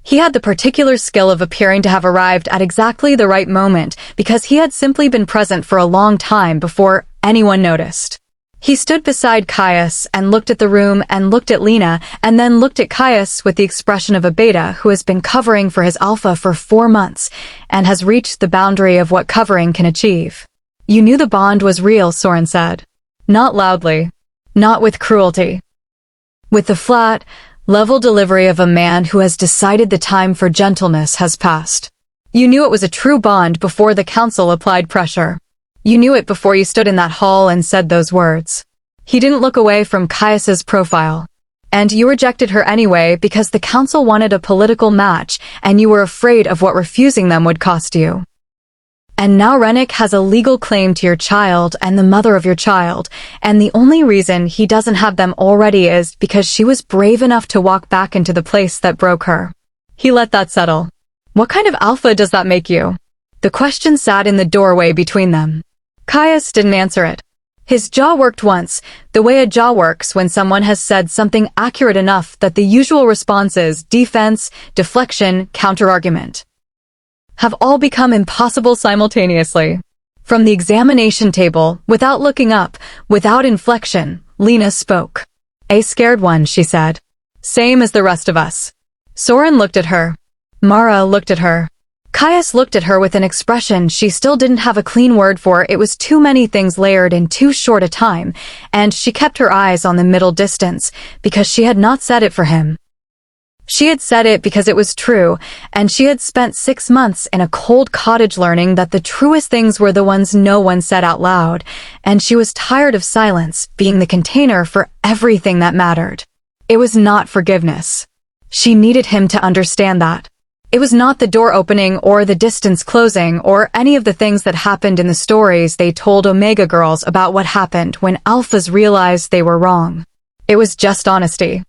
He had the particular skill of appearing to have arrived at exactly the right moment because he had simply been present for a long time before anyone noticed. He stood beside Caius and looked at the room and looked at Lena and then looked at Caius with the expression of a beta who has been covering for his alpha for 4 months and has reached the boundary of what covering can achieve. You knew the bond was real, Soren said. Not loudly. Not with cruelty. With the flat, level delivery of a man who has decided the time for gentleness has passed. You knew it was a true bond before the council applied pressure. You knew it before you stood in that hall and said those words. He didn't look away from Caius's profile. And you rejected her anyway because the council wanted a political match and you were afraid of what refusing them would cost you. And now Rennick has a legal claim to your child and the mother of your child, and the only reason he doesn't have them already is because she was brave enough to walk back into the place that broke her. He let that settle. What kind of alpha does that make you? The question sat in the doorway between them. Caius didn't answer it. His jaw worked once, the way a jaw works when someone has said something accurate enough that the usual responses, defense, deflection, counterargument, have all become impossible simultaneously. From the examination table, without looking up, without inflection, Lena spoke. A scared one, she said. Same as the rest of us. Soren looked at her. Mara looked at her. Caius looked at her with an expression she still didn't have a clean word for. It was too many things layered in too short a time, and she kept her eyes on the middle distance because she had not said it for him. She had said it because it was true, and she had spent 6 months in a cold cottage learning that the truest things were the ones no one said out loud, and she was tired of silence being the container for everything that mattered. It was not forgiveness. She needed him to understand that. It was not the door opening or the distance closing or any of the things that happened in the stories they told Omega girls about what happened when alphas realized they were wrong. It was just honesty.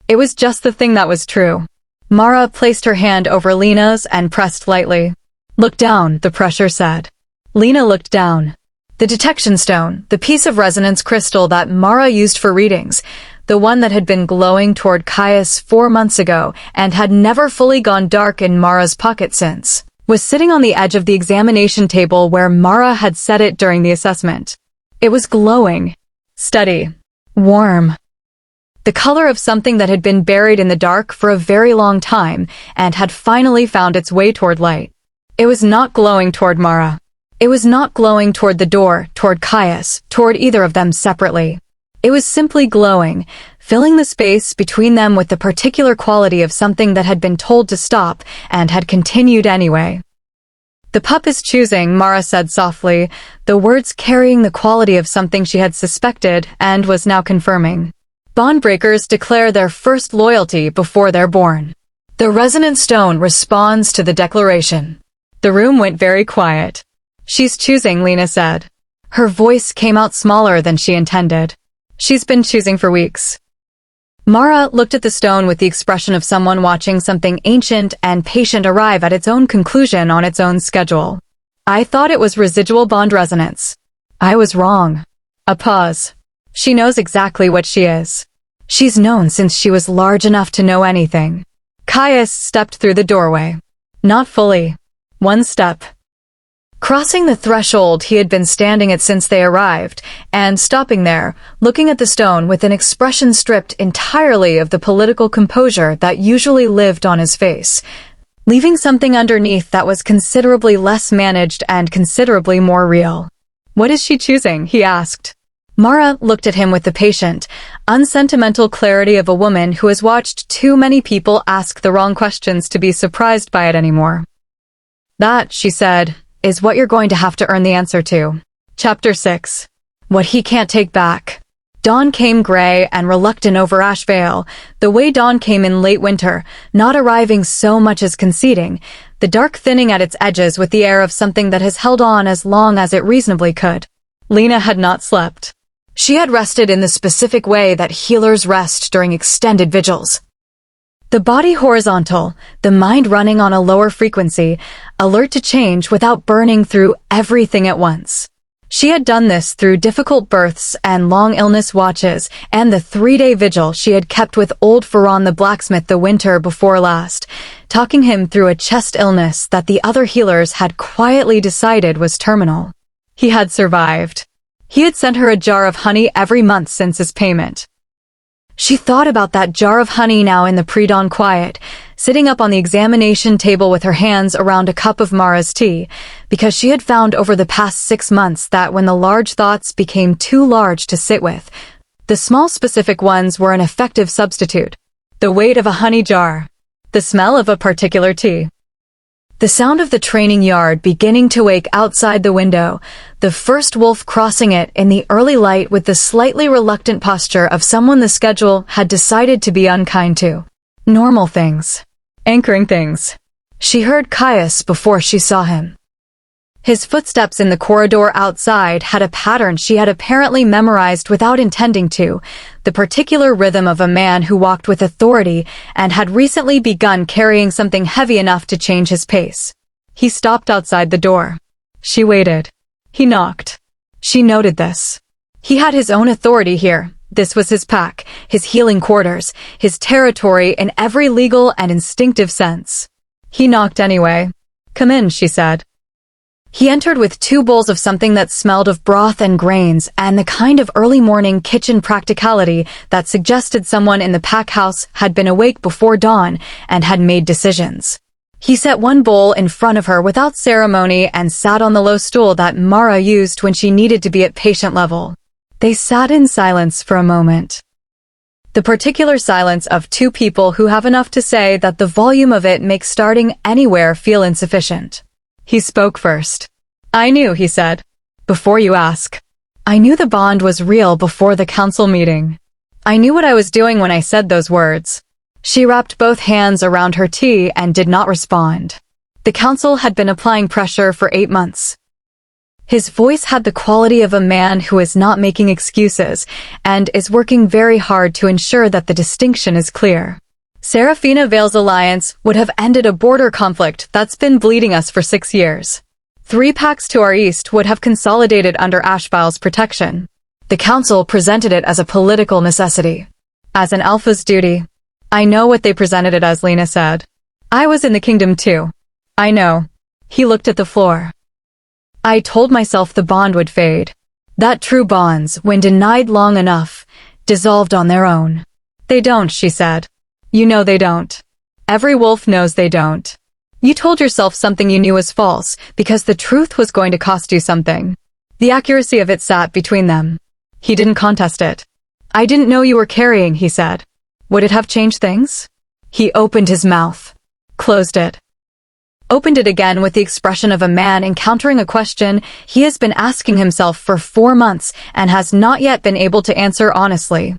It was just the thing that was true. Mara placed her hand over Lena's and pressed lightly. Look down, the pressure said. Lena looked down. The detection stone, the piece of resonance crystal that Mara used for readings, the one that had been glowing toward Caius 4 months ago and had never fully gone dark in Mara's pocket since, was sitting on the edge of the examination table where Mara had set it during the assessment. It was glowing, steady, warm. The color of something that had been buried in the dark for a very long time and had finally found its way toward light. It was not glowing toward Mara. It was not glowing toward the door, toward Caius, toward either of them separately. It was simply glowing, filling the space between them with the particular quality of something that had been told to stop and had continued anyway. The pup is choosing, Mara said softly, the words carrying the quality of something she had suspected and was now confirming. Bondbreakers declare their first loyalty before they're born. The resonant stone responds to the declaration. The room went very quiet. She's choosing, Lena said. Her voice came out smaller than she intended. She's been choosing for weeks. Mara looked at the stone with the expression of someone watching something ancient and patient arrive at its own conclusion on its own schedule. I thought it was residual bond resonance. I was wrong. A pause. She knows exactly what she is. She's known since she was large enough to know anything. Caius stepped through the doorway. Not fully. 1 step. Crossing the threshold he had been standing at since they arrived, and stopping there, looking at the stone with an expression stripped entirely of the political composure that usually lived on his face, leaving something underneath that was considerably less managed and considerably more real. What is she choosing? He asked. Mara looked at him with the patient, unsentimental clarity of a woman who has watched too many people ask the wrong questions to be surprised by it anymore. That, she said, is what you're going to have to earn the answer to. Chapter 6. What he can't take back. Dawn came gray and reluctant over Ash Vale, the way dawn came in late winter, not arriving so much as conceding, the dark thinning at its edges with the air of something that has held on as long as it reasonably could. Lena had not slept. She had rested in the specific way that healers rest during extended vigils. The body horizontal, the mind running on a lower frequency, alert to change without burning through everything at once. She had done this through difficult births and long illness watches and the 3-day vigil she had kept with old Ferran the blacksmith the winter before last, talking him through a chest illness that the other healers had quietly decided was terminal. He had survived. He had sent her a jar of honey every month since his payment. She thought about that jar of honey now in the pre-dawn quiet, sitting up on the examination table with her hands around a cup of Mara's tea, because she had found over the past 6 months that when the large thoughts became too large to sit with, the small specific ones were an effective substitute. The weight of a honey jar. The smell of a particular tea. The sound of the training yard beginning to wake outside the window, the first wolf crossing it in the early light with the slightly reluctant posture of someone the schedule had decided to be unkind to. Normal things. Anchoring things. She heard Caius before she saw him. His footsteps in the corridor outside had a pattern she had apparently memorized without intending to, the particular rhythm of a man who walked with authority and had recently begun carrying something heavy enough to change his pace. He stopped outside the door. She waited. He knocked. She noted this. He had his own authority here. This was his pack, his healing quarters, his territory in every legal and instinctive sense. He knocked anyway. "Come in," she said. He entered with 2 bowls of something that smelled of broth and grains and the kind of early morning kitchen practicality that suggested someone in the pack house had been awake before dawn and had made decisions. He set 1 bowl in front of her without ceremony and sat on the low stool that Mara used when she needed to be at patient level. They sat in silence for a moment. The particular silence of 2 people who have enough to say that the volume of it makes starting anywhere feel insufficient. He spoke first. "I knew," he said. "Before you ask. I knew the bond was real before the council meeting. I knew what I was doing when I said those words." She wrapped both hands around her tea and did not respond. The council had been applying pressure for 8 months. His voice had the quality of a man who is not making excuses and is working very hard to ensure that the distinction is clear. Serafina Vale's alliance would have ended a border conflict that's been bleeding us for 6 years. 3 packs to our east would have consolidated under Ashbile's protection. The council presented it as a political necessity. As an Alpha's duty. "I know what they presented it as," Lena said. "I was in the kingdom too. I know." He looked at the floor. "I told myself the bond would fade. That true bonds, when denied long enough, dissolved on their own." "They don't," she said. "You know they don't. Every wolf knows they don't. You told yourself something you knew was false, because the truth was going to cost you something. The accuracy of it sat between them." He didn't contest it. "I didn't know you were carrying," he said. "Would it have changed things?" He opened his mouth. Closed it. Opened it again with the expression of a man encountering a question he has been asking himself for 4 months and has not yet been able to answer honestly.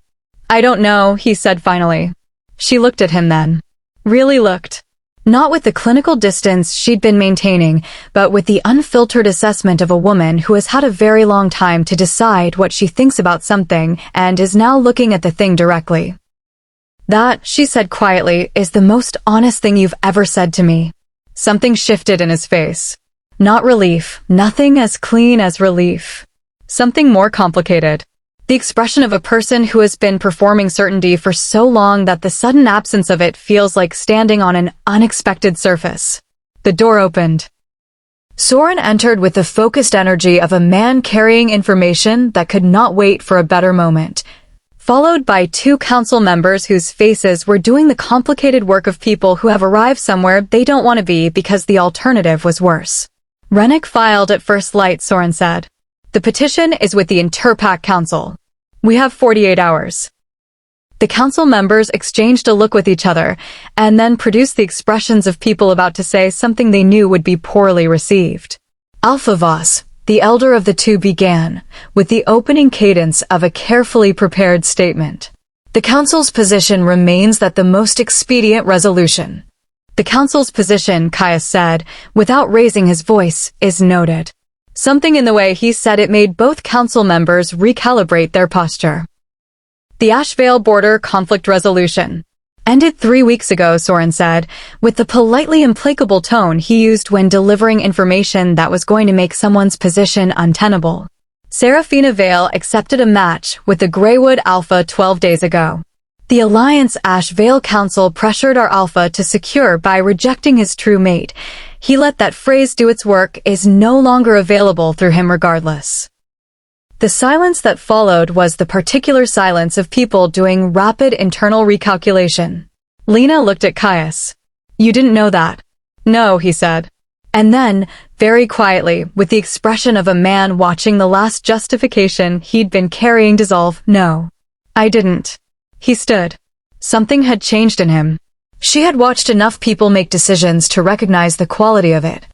"I don't know," he said finally. She looked at him then. Really looked. Not with the clinical distance she'd been maintaining, but with the unfiltered assessment of a woman who has had a very long time to decide what she thinks about something and is now looking at the thing directly. "That," she said quietly, "is the most honest thing you've ever said to me." Something shifted in his face. Not relief, nothing as clean as relief. Something more complicated. The expression of a person who has been performing certainty for so long that the sudden absence of it feels like standing on an unexpected surface. The door opened. Soren entered with the focused energy of a man carrying information that could not wait for a better moment, followed by 2 council members whose faces were doing the complicated work of people who have arrived somewhere they don't want to be because the alternative was worse. "Rennick filed at first light," Soren said. "The petition is with the Interpack Council. We have 48 hours. The council members exchanged a look with each other, and then produced the expressions of people about to say something they knew would be poorly received. Alpha Voss, the elder of the 2, began, with the opening cadence of a carefully prepared statement. "The council's position remains that the most expedient resolution." "The council's position," Caius said, without raising his voice, "is noted." Something in the way he said it made both council members recalibrate their posture. "The Ashvale Border Conflict Resolution." Ended 3 weeks ago, Soren said, with the politely implacable tone he used when delivering information that was going to make someone's position untenable. Serafina Vale accepted a match with the Greywood Alpha 12 days ago. The Alliance Ash Vale Council pressured our Alpha to secure by rejecting his true mate. He let that phrase do its work is no longer available through him regardless. The silence that followed was the particular silence of people doing rapid internal recalculation. Lena looked at Caius. You didn't know that? No, he said. And then, very quietly, with the expression of a man watching the last justification he'd been carrying dissolve, no. I didn't. He stood. Something had changed in him. She had watched enough people make decisions to recognize the quality of it.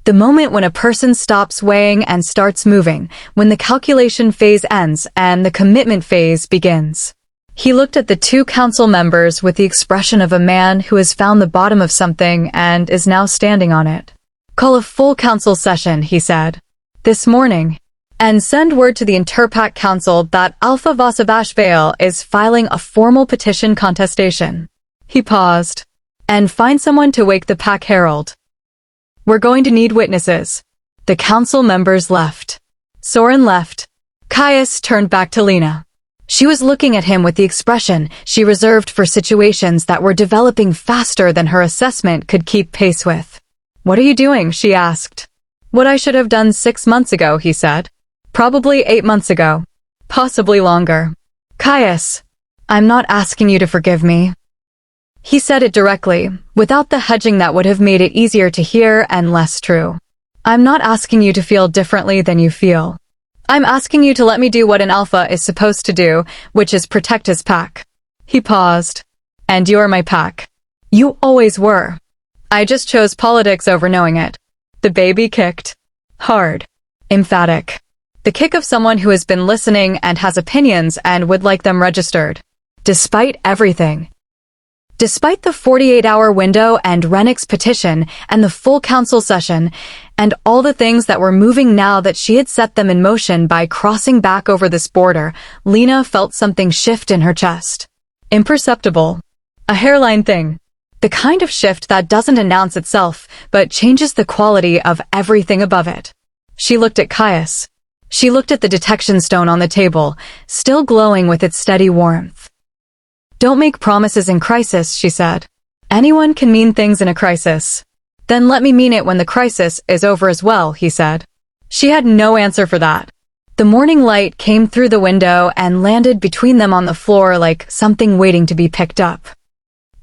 The moment when a person stops weighing and starts moving, when the calculation phase ends and the commitment phase begins. He looked at the 2 council members with the expression of a man who has found the bottom of something and is now standing on it. Call a full council session, he said. This morning. And send word to the Interpack Council that Alpha Voss of Ash Vale is filing a formal petition contestation. He paused. And find someone to wake the Pack Herald. We're going to need witnesses. The council members left. Soren left. Caius turned back to Lena. She was looking at him with the expression she reserved for situations that were developing faster than her assessment could keep pace with. What are you doing? She asked. What I should have done 6 months ago, he said. Probably 8 months ago. Possibly longer. Caius, I'm not asking you to forgive me. He said it directly, without the hedging that would have made it easier to hear and less true. I'm not asking you to feel differently than you feel. I'm asking you to let me do what an alpha is supposed to do, which is protect his pack. He paused. And you're my pack. You always were. I just chose politics over knowing it. The baby kicked. Hard. Emphatic. The kick of someone who has been listening and has opinions and would like them registered. Despite everything. Despite the 48-hour window and Rennick's petition and the full council session, and all the things that were moving now that she had set them in motion by crossing back over this border, Lena felt something shift in her chest. Imperceptible. A hairline thing. The kind of shift that doesn't announce itself, but changes the quality of everything above it. She looked at Caius. She looked at the detection stone on the table, still glowing with its steady warmth. Don't make promises in crisis, she said. Anyone can mean things in a crisis. Then let me mean it when the crisis is over as well, he said. She had no answer for that. The morning light came through the window and landed between them on the floor like something waiting to be picked up.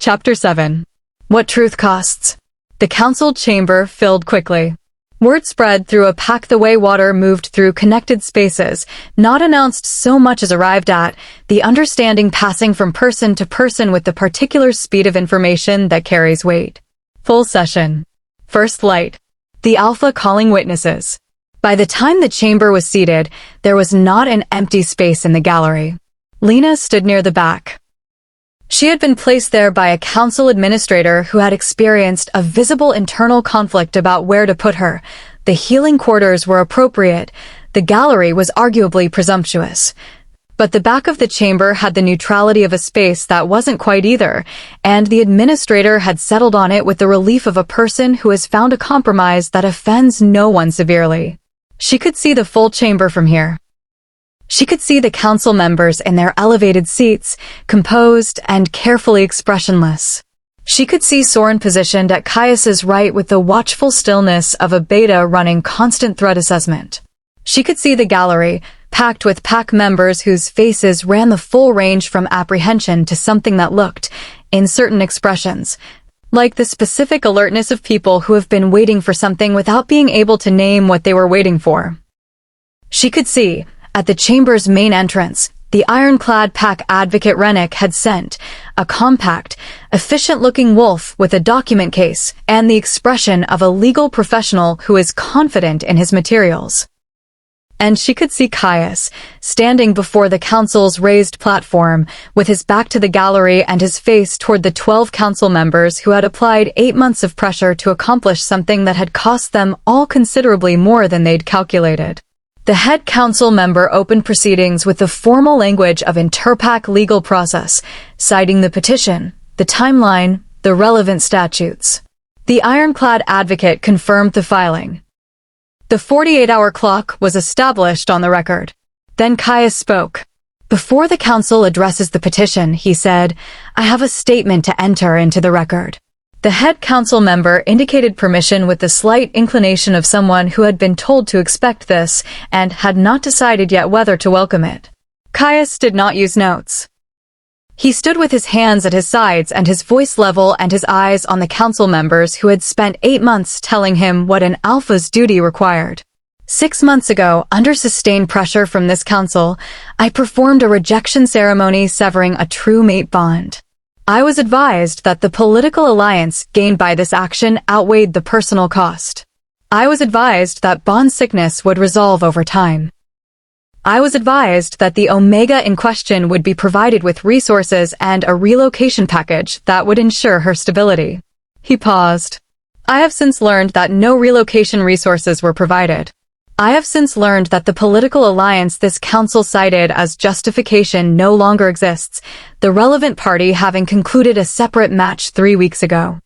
Chapter 7. What Truth Costs. The council chamber filled quickly. Word spread through a pack the way water moved through connected spaces, not announced so much as arrived at, the understanding passing from person to person with the particular speed of information that carries weight. Full session. First light. The Alpha calling witnesses. By the time the chamber was seated, there was not an empty space in the gallery. Lena stood near the back. She had been placed there by a council administrator who had experienced a visible internal conflict about where to put her. The healing quarters were appropriate. The gallery was arguably presumptuous. But the back of the chamber had the neutrality of a space that wasn't quite either, and the administrator had settled on it with the relief of a person who has found a compromise that offends no one severely. She could see the full chamber from here. She could see the council members in their elevated seats, composed and carefully expressionless. She could see Soren positioned at Caius's right with the watchful stillness of a beta running constant threat assessment. She could see the gallery, packed with pack members whose faces ran the full range from apprehension to something that looked, in certain expressions, like the specific alertness of people who have been waiting for something without being able to name what they were waiting for. She could see, at the chamber's main entrance, the ironclad pack advocate Rennick had sent, a compact, efficient-looking wolf with a document case and the expression of a legal professional who is confident in his materials. And she could see Caius, standing before the council's raised platform, with his back to the gallery and his face toward the 12 council members who had applied 8 months of pressure to accomplish something that had cost them all considerably more than they'd calculated. The head council member opened proceedings with the formal language of Interpack legal process, citing the petition, the timeline, the relevant statutes. The ironclad advocate confirmed the filing. The 48-hour clock was established on the record. Then Caius spoke. Before the council addresses the petition, he said, I have a statement to enter into the record. The head council member indicated permission with the slight inclination of someone who had been told to expect this and had not decided yet whether to welcome it. Caius did not use notes. He stood with his hands at his sides and his voice level and his eyes on the council members who had spent 8 months telling him what an alpha's duty required. 6 months ago, under sustained pressure from this council, I performed a rejection ceremony severing a true mate bond. I was advised that the political alliance gained by this action outweighed the personal cost. I was advised that bond sickness would resolve over time. I was advised that the Omega in question would be provided with resources and a relocation package that would ensure her stability. He paused. I have since learned that no relocation resources were provided. I have since learned that the political alliance this council cited as justification no longer exists, the relevant party having concluded a separate match 3 weeks ago.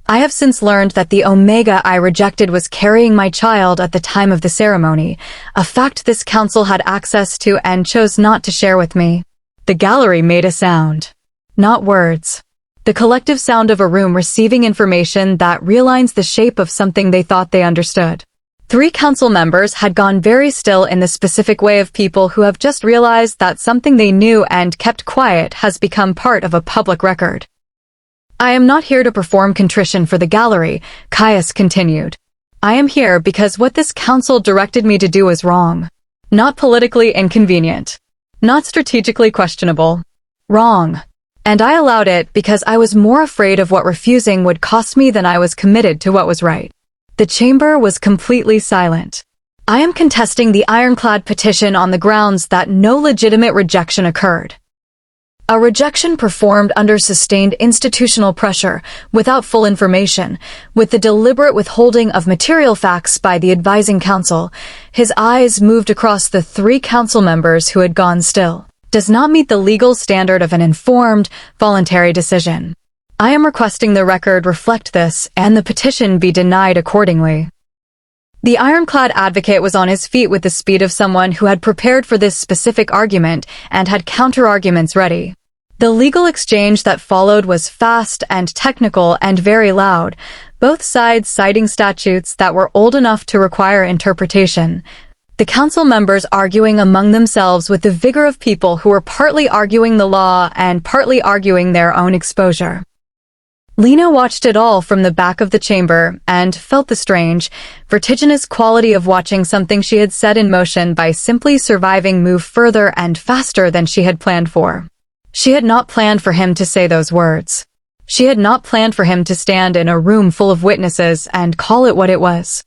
I have since learned that the Omega I rejected was carrying my child at the time of the ceremony, a fact this council had access to and chose not to share with me. The gallery made a sound. Not words. The collective sound of a room receiving information that realigns the shape of something they thought they understood. 3 council members had gone very still in the specific way of people who have just realized that something they knew and kept quiet has become part of a public record. I am not here to perform contrition for the gallery, Caius continued. I am here because what this council directed me to do is wrong. Not politically inconvenient. Not strategically questionable. Wrong. And I allowed it because I was more afraid of what refusing would cost me than I was committed to what was right. The chamber was completely silent. I am contesting the ironclad petition on the grounds that no legitimate rejection occurred. A rejection performed under sustained institutional pressure, without full information, with the deliberate withholding of material facts by the advising council. His eyes moved across the 3 council members who had gone still. Does not meet the legal standard of an informed, voluntary decision. I am requesting the record reflect this and the petition be denied accordingly. The ironclad advocate was on his feet with the speed of someone who had prepared for this specific argument and had counter-arguments ready. The legal exchange that followed was fast and technical and very loud, both sides citing statutes that were old enough to require interpretation. The council members arguing among themselves with the vigor of people who were partly arguing the law and partly arguing their own exposure. Lena watched it all from the back of the chamber and felt the strange, vertiginous quality of watching something she had set in motion by simply surviving move further and faster than she had planned for. She had not planned for him to say those words. She had not planned for him to stand in a room full of witnesses and call it what it was.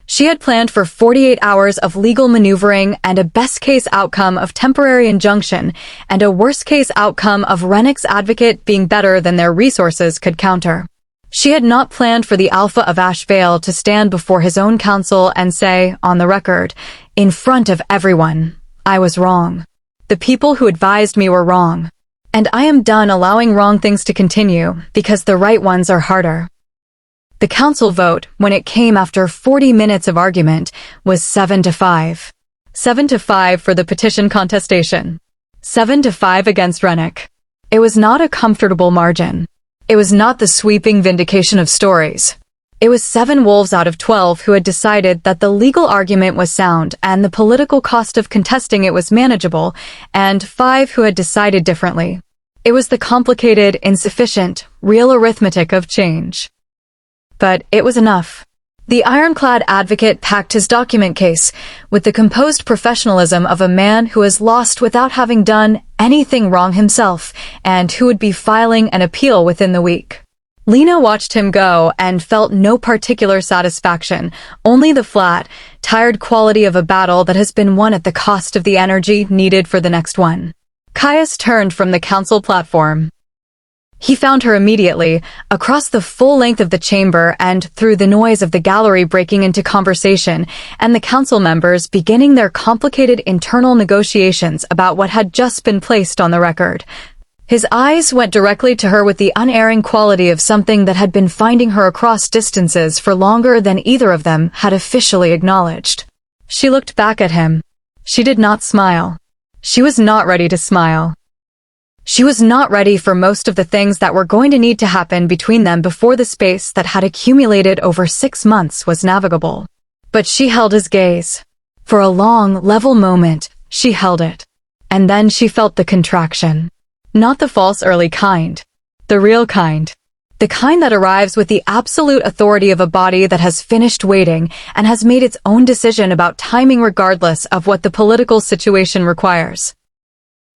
She had planned for 48 hours of legal maneuvering and a best-case outcome of temporary injunction and a worst-case outcome of Rennick's advocate being better than their resources could counter. She had not planned for the Alpha of Ashvale to stand before his own council and say, on the record, in front of everyone, I was wrong. The people who advised me were wrong. And I am done allowing wrong things to continue because the right ones are harder. The council vote, when it came after 40 minutes of argument, was 7-5. 7-5 for the petition contestation. 7-5 against Rennick. It was not a comfortable margin. It was not the sweeping vindication of stories. It was 7 wolves out of 12 who had decided that the legal argument was sound and the political cost of contesting it was manageable, and 5 who had decided differently. It was the complicated, insufficient, real arithmetic of change. But it was enough. The ironclad advocate packed his document case with the composed professionalism of a man who is lost without having done anything wrong himself and who would be filing an appeal within the week. Lena watched him go and felt no particular satisfaction, only the flat, tired quality of a battle that has been won at the cost of the energy needed for the next one. Caius turned from the council platform. He found her immediately, across the full length of the chamber and through the noise of the gallery breaking into conversation and the council members beginning their complicated internal negotiations about what had just been placed on the record. His eyes went directly to her with the unerring quality of something that had been finding her across distances for longer than either of them had officially acknowledged. She looked back at him. She did not smile. She was not ready to smile. She was not ready for most of the things that were going to need to happen between them before the space that had accumulated over 6 months was navigable. But she held his gaze. For a long, level moment, she held it. And then she felt the contraction. Not the false early kind. The real kind. The kind that arrives with the absolute authority of a body that has finished waiting and has made its own decision about timing regardless of what the political situation requires.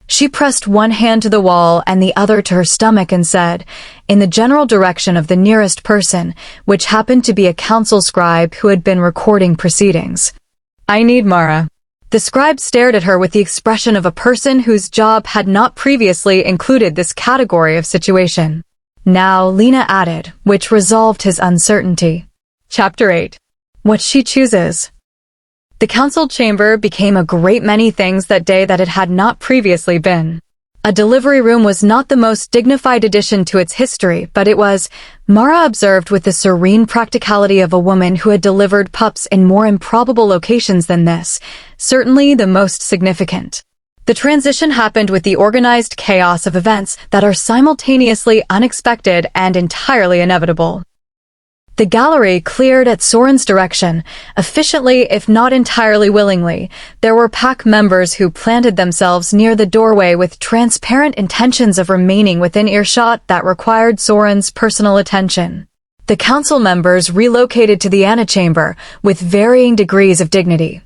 She pressed one hand to the wall and the other to her stomach and said, in the general direction of the nearest person, which happened to be a council scribe who had been recording proceedings, "I need Mara." The scribe stared at her with the expression of a person whose job had not previously included this category of situation. Now Lena added, which resolved his uncertainty. Chapter 8. What she chooses. The council chamber became a great many things that day that it had not previously been. A delivery room was not the most dignified addition to its history, but it was, Mara observed with the serene practicality of a woman who had delivered pups in more improbable locations than this, certainly the most significant. The transition happened with the organized chaos of events that are simultaneously unexpected and entirely inevitable. The gallery cleared at Soren's direction, efficiently if not entirely willingly. There were pack members who planted themselves near the doorway with transparent intentions of remaining within earshot that required Soren's personal attention. The council members relocated to the antechamber with varying degrees of dignity.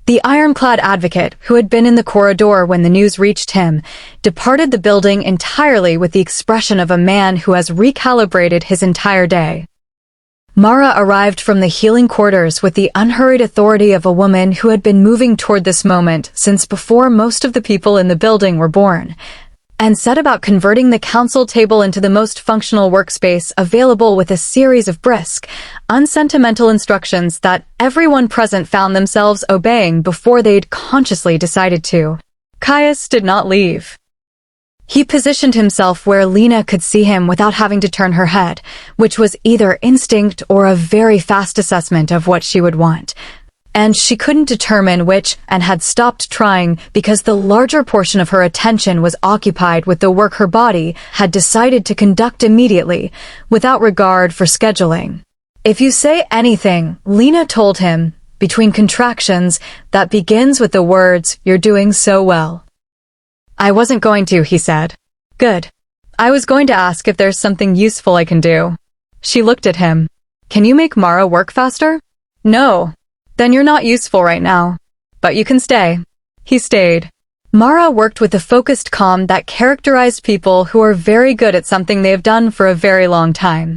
The ironclad advocate, who had been in the corridor when the news reached him, departed the building entirely with the expression of a man who has recalibrated his entire day. Mara arrived from the healing quarters with the unhurried authority of a woman who had been moving toward this moment since before most of the people in the building were born, and set about converting the council table into the most functional workspace available with a series of brisk, unsentimental instructions that everyone present found themselves obeying before they'd consciously decided to. Caius did not leave. He positioned himself where Lena could see him without having to turn her head, which was either instinct or a very fast assessment of what she would want. And she couldn't determine which and had stopped trying because the larger portion of her attention was occupied with the work her body had decided to conduct immediately, without regard for scheduling. If you say anything, Lena told him, between contractions, that begins with the words, "You're doing so well." "I wasn't going to," he said. "Good. I was going to ask if there's something useful I can do." She looked at him. "Can you make Mara work faster?" "No." "Then you're not useful right now. But you can stay." He stayed. Mara worked with the focused calm that characterized people who are very good at something they have done for a very long time.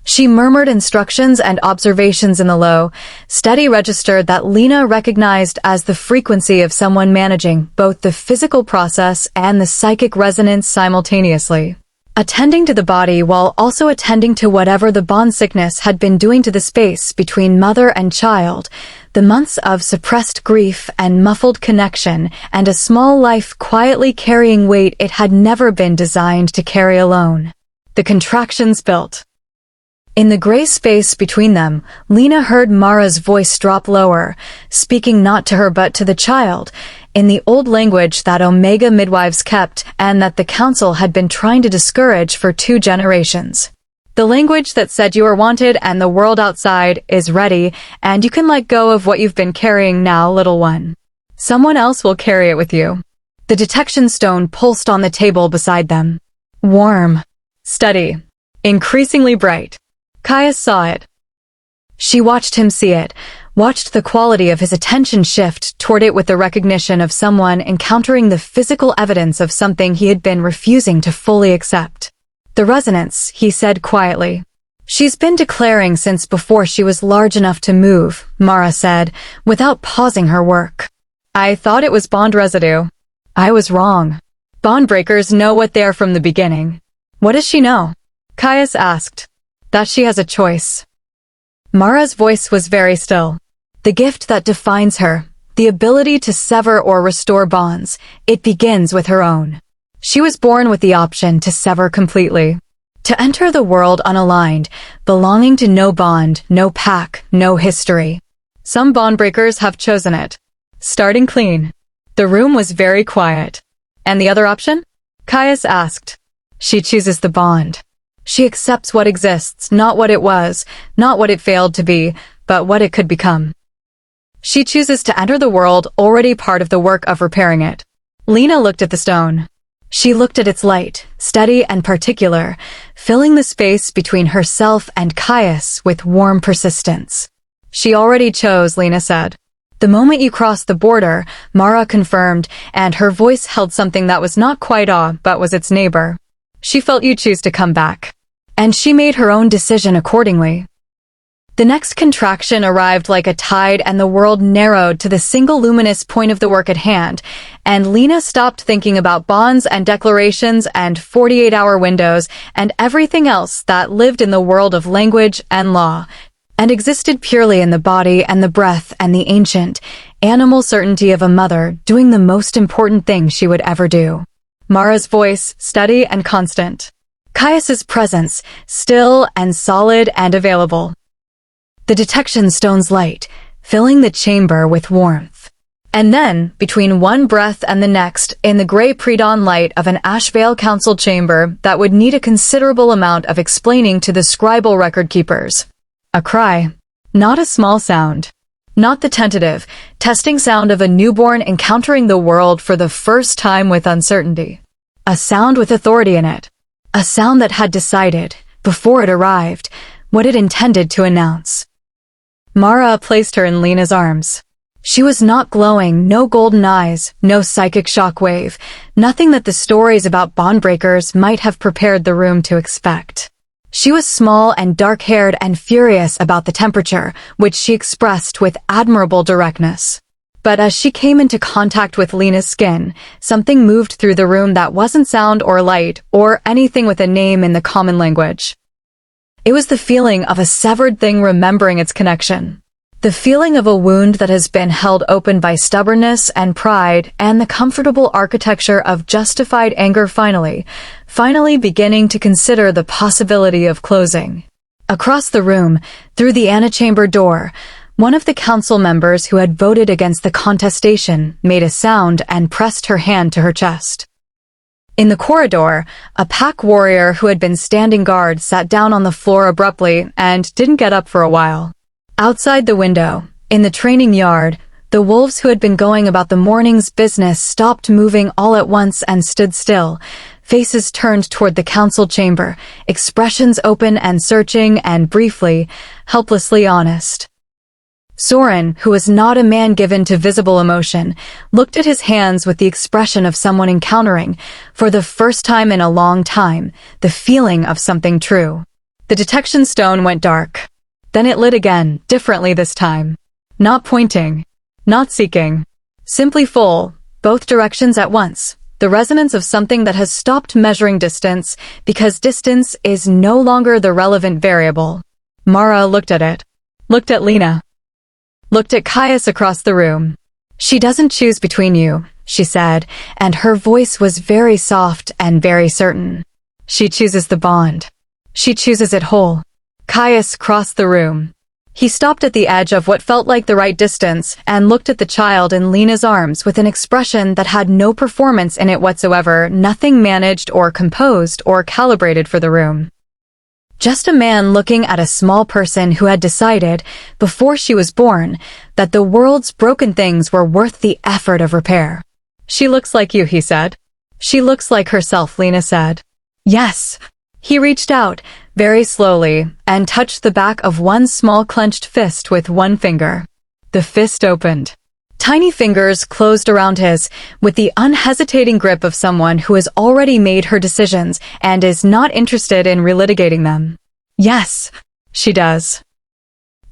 She murmured instructions and observations in the low, steady register that Lena recognized as the frequency of someone managing both the physical process and the psychic resonance simultaneously. Attending to the body while also attending to whatever the bond sickness had been doing to the space between mother and child, the months of suppressed grief and muffled connection, and a small life quietly carrying weight it had never been designed to carry alone. The contractions built. In the gray space between them, Lena heard Mara's voice drop lower, speaking not to her but to the child, in the old language that Omega midwives kept and that the council had been trying to discourage for 2 generations. The language that said you are wanted and the world outside is ready, and you can let go of what you've been carrying now, little one. Someone else will carry it with you. The detection stone pulsed on the table beside them. Warm. Steady. Increasingly bright. Caius saw it. She watched him see it, watched the quality of his attention shift toward it with the recognition of someone encountering the physical evidence of something he had been refusing to fully accept. "The resonance," he said quietly. "She's been declaring since before she was large enough to move," Mara said, without pausing her work. "I thought it was bond residue. I was wrong. Bond breakers know what they are from the beginning." "What does she know?" Caius asked. "That she has a choice." Mara's voice was very still. "The gift that defines her, the ability to sever or restore bonds, it begins with her own." She was born with the option to sever completely, to enter the world unaligned, belonging to no bond, no pack, no history. Some bond breakers have chosen it. Starting clean. The room was very quiet. And the other option? Caius asked. She chooses the bond. She accepts what exists, not what it was, not what it failed to be, but what it could become. She chooses to enter the world already part of the work of repairing it. Lena looked at the stone. She looked at its light, steady and particular, filling the space between herself and Caius with warm persistence. She already chose, Lena said. The moment you crossed the border, Mara confirmed, and her voice held something that was not quite awe, but was its neighbor. She felt you choose to come back. And she made her own decision accordingly. The next contraction arrived like a tide and the world narrowed to the single luminous point of the work at hand, and Lena stopped thinking about bonds and declarations and 48-hour windows and everything else that lived in the world of language and law, and existed purely in the body and the breath and the ancient, animal certainty of a mother doing the most important thing she would ever do. Mara's voice, steady and constant. Caius's presence, still and solid and available. The detection stone's light, filling the chamber with warmth. And then, between one breath and the next, in the gray pre-dawn light of an Ashvale council chamber that would need a considerable amount of explaining to the scribal record keepers. A cry. Not a small sound. Not the tentative, testing sound of a newborn encountering the world for the first time with uncertainty. A sound with authority in it. A sound that had decided, before it arrived, what it intended to announce. Mara placed her in Lena's arms. She was not glowing, no golden eyes, no psychic shockwave, nothing that the stories about bond breakers might have prepared the room to expect. She was small and dark-haired and furious about the temperature, which she expressed with admirable directness. But as she came into contact with Lena's skin, something moved through the room that wasn't sound or light or anything with a name in the common language. It was the feeling of a severed thing remembering its connection. The feeling of a wound that has been held open by stubbornness and pride and the comfortable architecture of justified anger finally beginning to consider the possibility of closing. Across the room, through the antechamber door, one of the council members who had voted against the contestation made a sound and pressed her hand to her chest. In the corridor, a pack warrior who had been standing guard sat down on the floor abruptly and didn't get up for a while. Outside the window, in the training yard, the wolves who had been going about the morning's business stopped moving all at once and stood still, faces turned toward the council chamber, expressions open and searching and briefly, helplessly honest. Soren, who was not a man given to visible emotion, looked at his hands with the expression of someone encountering, for the first time in a long time, the feeling of something true. The detection stone went dark. Then it lit again, differently this time. Not pointing. Not seeking. Simply full, both directions at once. The resonance of something that has stopped measuring distance, because distance is no longer the relevant variable. Mara looked at it. Looked at Lena. Looked at Caius across the room. She doesn't choose between you, she said, and her voice was very soft and very certain. She chooses the bond. She chooses it whole. Caius crossed the room. He stopped at the edge of what felt like the right distance and looked at the child in Lena's arms with an expression that had no performance in it whatsoever, nothing managed or composed or calibrated for the room. Just a man looking at a small person who had decided, before she was born, that the world's broken things were worth the effort of repair. She looks like you, he said. She looks like herself, Lena said. Yes. He reached out, very slowly, and touched the back of one small clenched fist with one finger. The fist opened. Tiny fingers closed around his, with the unhesitating grip of someone who has already made her decisions and is not interested in relitigating them. Yes, she does.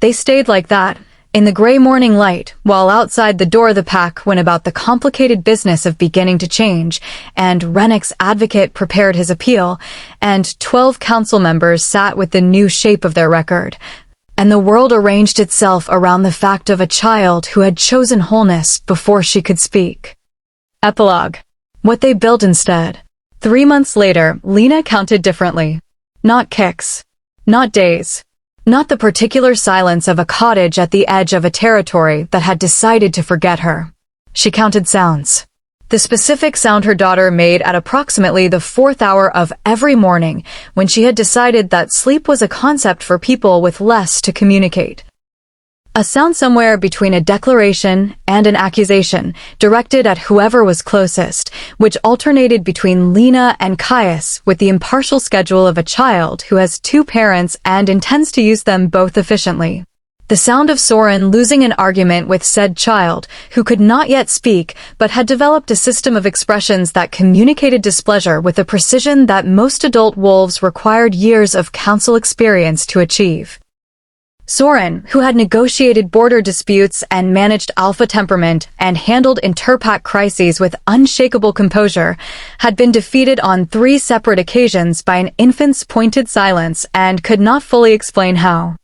They stayed like that, in the gray morning light, while outside the door the pack went about the complicated business of beginning to change, and Rennick's advocate prepared his appeal, and 12 council members sat with the new shape of their record. And the world arranged itself around the fact of a child who had chosen wholeness before she could speak. Epilogue. What they built instead. 3 months later, Lena counted differently. Not kicks. Not days. Not the particular silence of a cottage at the edge of a territory that had decided to forget her. She counted sounds. The specific sound her daughter made at approximately the 4th hour of every morning, when she had decided that sleep was a concept for people with less to communicate. A sound somewhere between a declaration and an accusation, directed at whoever was closest, which alternated between Lena and Caius with the impartial schedule of a child who has 2 parents and intends to use them both efficiently. The sound of Soren losing an argument with said child, who could not yet speak but had developed a system of expressions that communicated displeasure with a precision that most adult wolves required years of counsel experience to achieve. Soren, who had negotiated border disputes and managed alpha temperament and handled interpack crises with unshakable composure, had been defeated on 3 separate occasions by an infant's pointed silence and could not fully explain how.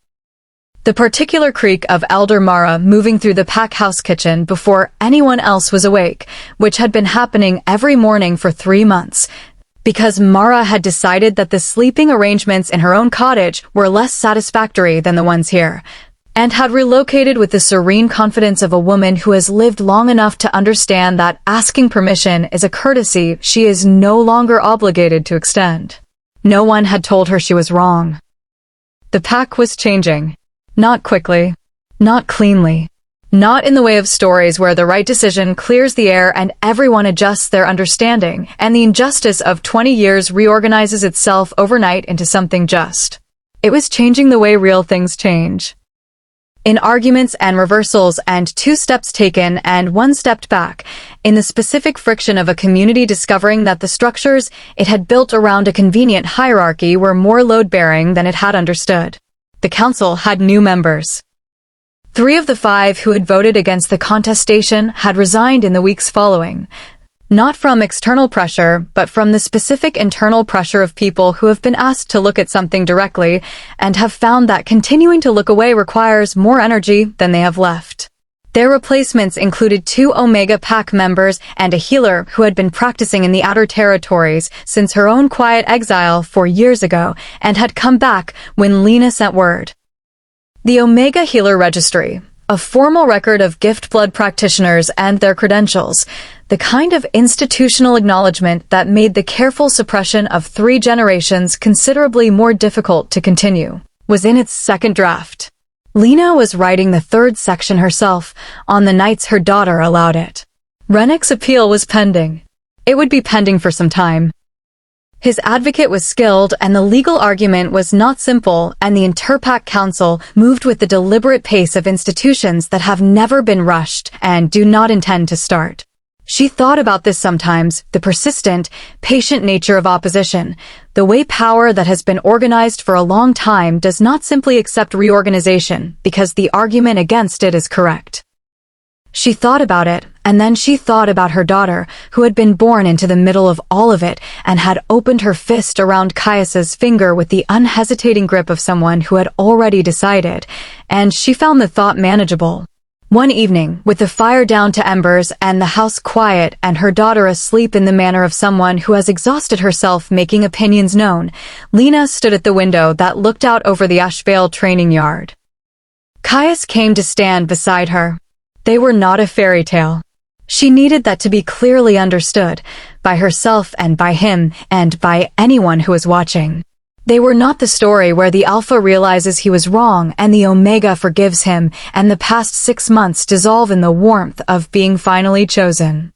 The particular creak of Elder Mara moving through the pack house kitchen before anyone else was awake, which had been happening every morning for 3 months, because Mara had decided that the sleeping arrangements in her own cottage were less satisfactory than the ones here, and had relocated with the serene confidence of a woman who has lived long enough to understand that asking permission is a courtesy she is no longer obligated to extend. No one had told her she was wrong. The pack was changing. Not quickly. Not cleanly. Not in the way of stories where the right decision clears the air and everyone adjusts their understanding, and the injustice of 20 years reorganizes itself overnight into something just. It was changing the way real things change. In arguments and reversals and 2 steps taken and 1 stepped back, in the specific friction of a community discovering that the structures it had built around a convenient hierarchy were more load-bearing than it had understood. The council had new members. 3 of the 5 who had voted against the contestation had resigned in the weeks following, not from external pressure, but from the specific internal pressure of people who have been asked to look at something directly and have found that continuing to look away requires more energy than they have left. Their replacements included 2 Omega Pack members and a healer who had been practicing in the outer territories since her own quiet exile 4 years ago and had come back when Lena sent word. The Omega Healer Registry, a formal record of gift blood practitioners and their credentials, the kind of institutional acknowledgement that made the careful suppression of 3 generations considerably more difficult to continue, was in its 2nd draft. Lena was writing the 3rd section herself on the nights her daughter allowed it. Rennick's appeal was pending. It would be pending for some time. His advocate was skilled and the legal argument was not simple, and the Interpack Council moved with the deliberate pace of institutions that have never been rushed and do not intend to start. She thought about this sometimes, the persistent, patient nature of opposition, the way power that has been organized for a long time does not simply accept reorganization because the argument against it is correct. She thought about it, and then she thought about her daughter, who had been born into the middle of all of it and had opened her fist around Caius's finger with the unhesitating grip of someone who had already decided, and she found the thought manageable. One evening, with the fire down to embers and the house quiet and her daughter asleep in the manner of someone who has exhausted herself making opinions known, Lena stood at the window that looked out over the Ashvale training yard. Caius came to stand beside her. They were not a fairy tale. She needed that to be clearly understood, by herself and by him and by anyone who was watching. They were not the story where the Alpha realizes he was wrong and the Omega forgives him and the past 6 months dissolve in the warmth of being finally chosen.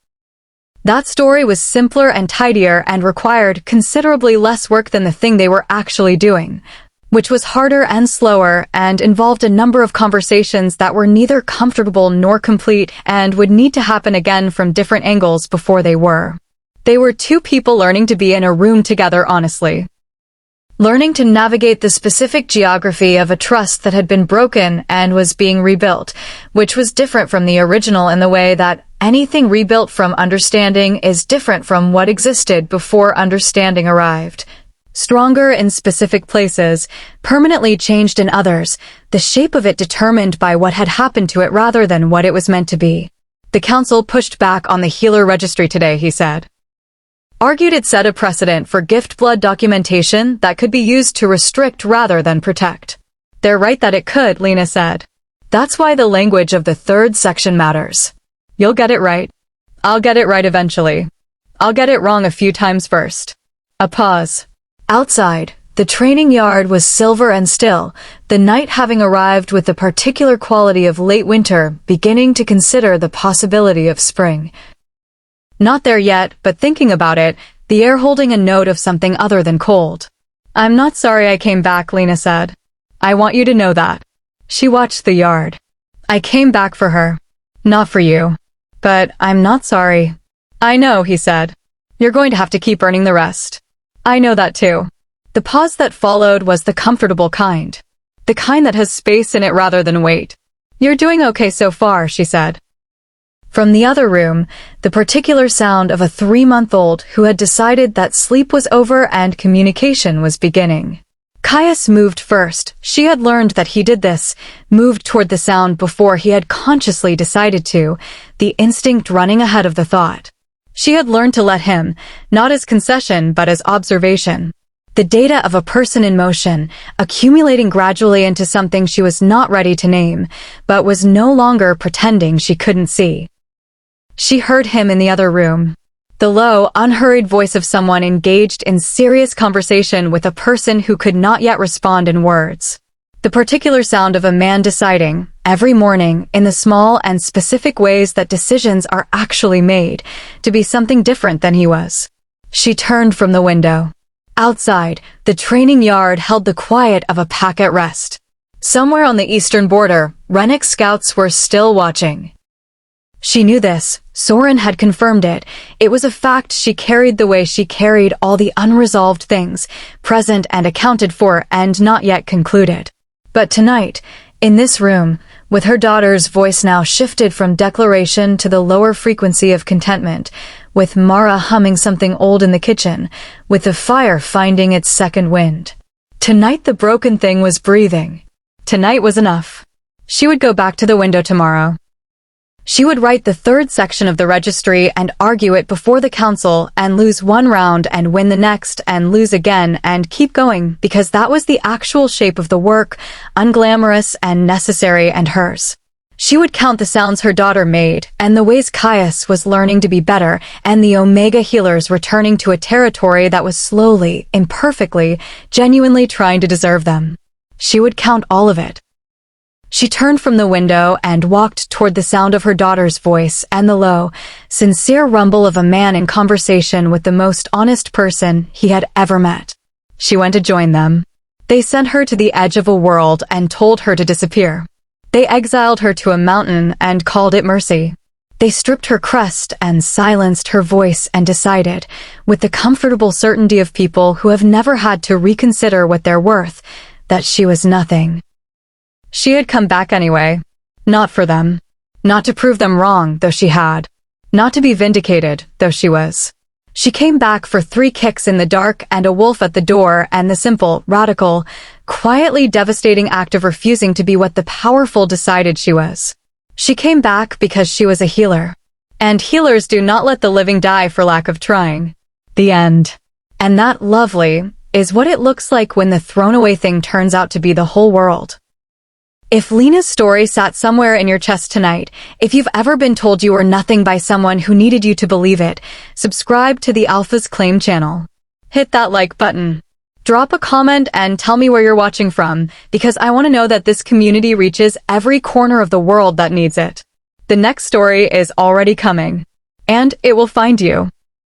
That story was simpler and tidier and required considerably less work than the thing they were actually doing, which was harder and slower and involved a number of conversations that were neither comfortable nor complete and would need to happen again from different angles before they were. They were 2 people learning to be in a room together honestly. Learning to navigate the specific geography of a trust that had been broken and was being rebuilt, which was different from the original in the way that anything rebuilt from understanding is different from what existed before understanding arrived. Stronger in specific places, permanently changed in others, the shape of it determined by what had happened to it rather than what it was meant to be. The council pushed back on the healer registry today, he said. argued it set a precedent for gift blood documentation that could be used to restrict rather than protect. They're right that it could, Lena said. That's why the language of the third section matters. You'll get it right. I'll get it right eventually. I'll get it wrong a few times first. A pause. Outside, the training yard was silver and still, the night having arrived with the particular quality of late winter, beginning to consider the possibility of spring. Not there yet, but thinking about it, the air holding a note of something other than cold. I'm not sorry I came back, Lena said. I want you to know that. She watched the yard. I came back for her. Not for you. But I'm not sorry. I know, he said. You're going to have to keep earning the rest. I know that too. The pause that followed was the comfortable kind. The kind that has space in it rather than weight. You're doing okay so far, she said. From the other room, the particular sound of a 3-month-old who had decided that sleep was over and communication was beginning. Caius moved first. She had learned that he did this, moved toward the sound before he had consciously decided to, the instinct running ahead of the thought. She had learned to let him, not as concession but as observation. The data of a person in motion, accumulating gradually into something she was not ready to name, but was no longer pretending she couldn't see. She heard him in the other room. The low, unhurried voice of someone engaged in serious conversation with a person who could not yet respond in words. The particular sound of a man deciding, every morning, in the small and specific ways that decisions are actually made, to be something different than he was. She turned from the window. Outside, the training yard held the quiet of a pack at rest. Somewhere on the eastern border, Rennick scouts were still watching. She knew this. Soren had confirmed it. It was a fact she carried the way she carried all the unresolved things, present and accounted for and not yet concluded. But tonight, in this room, with her daughter's voice now shifted from declaration to the lower frequency of contentment, with Mara humming something old in the kitchen, with the fire finding its second wind. Tonight the broken thing was breathing. Tonight was enough. She would go back to the window tomorrow. She would write the third section of the registry and argue it before the council and lose one round and win the next and lose again and keep going because that was the actual shape of the work, unglamorous and necessary and hers. She would count the sounds her daughter made and the ways Caius was learning to be better and the Omega healers returning to a territory that was slowly, imperfectly, genuinely trying to deserve them. She would count all of it. She turned from the window and walked toward the sound of her daughter's voice and the low, sincere rumble of a man in conversation with the most honest person he had ever met. She went to join them. They sent her to the edge of a world and told her to disappear. They exiled her to a mountain and called it mercy. They stripped her crest and silenced her voice and decided, with the comfortable certainty of people who have never had to reconsider what they're worth, that she was nothing. She had come back anyway. Not for them. Not to prove them wrong, though she had. Not to be vindicated, though she was. She came back for 3 kicks in the dark and a wolf at the door and the simple, radical, quietly devastating act of refusing to be what the powerful decided she was. She came back because she was a healer. And healers do not let the living die for lack of trying. The end. And that, lovely, is what it looks like when the thrown-away thing turns out to be the whole world. If Lena's story sat somewhere in your chest tonight, if you've ever been told you were nothing by someone who needed you to believe it, subscribe to the Alpha's Claim channel. Hit that like button. Drop a comment and tell me where you're watching from, because I want to know that this community reaches every corner of the world that needs it. The next story is already coming. And it will find you.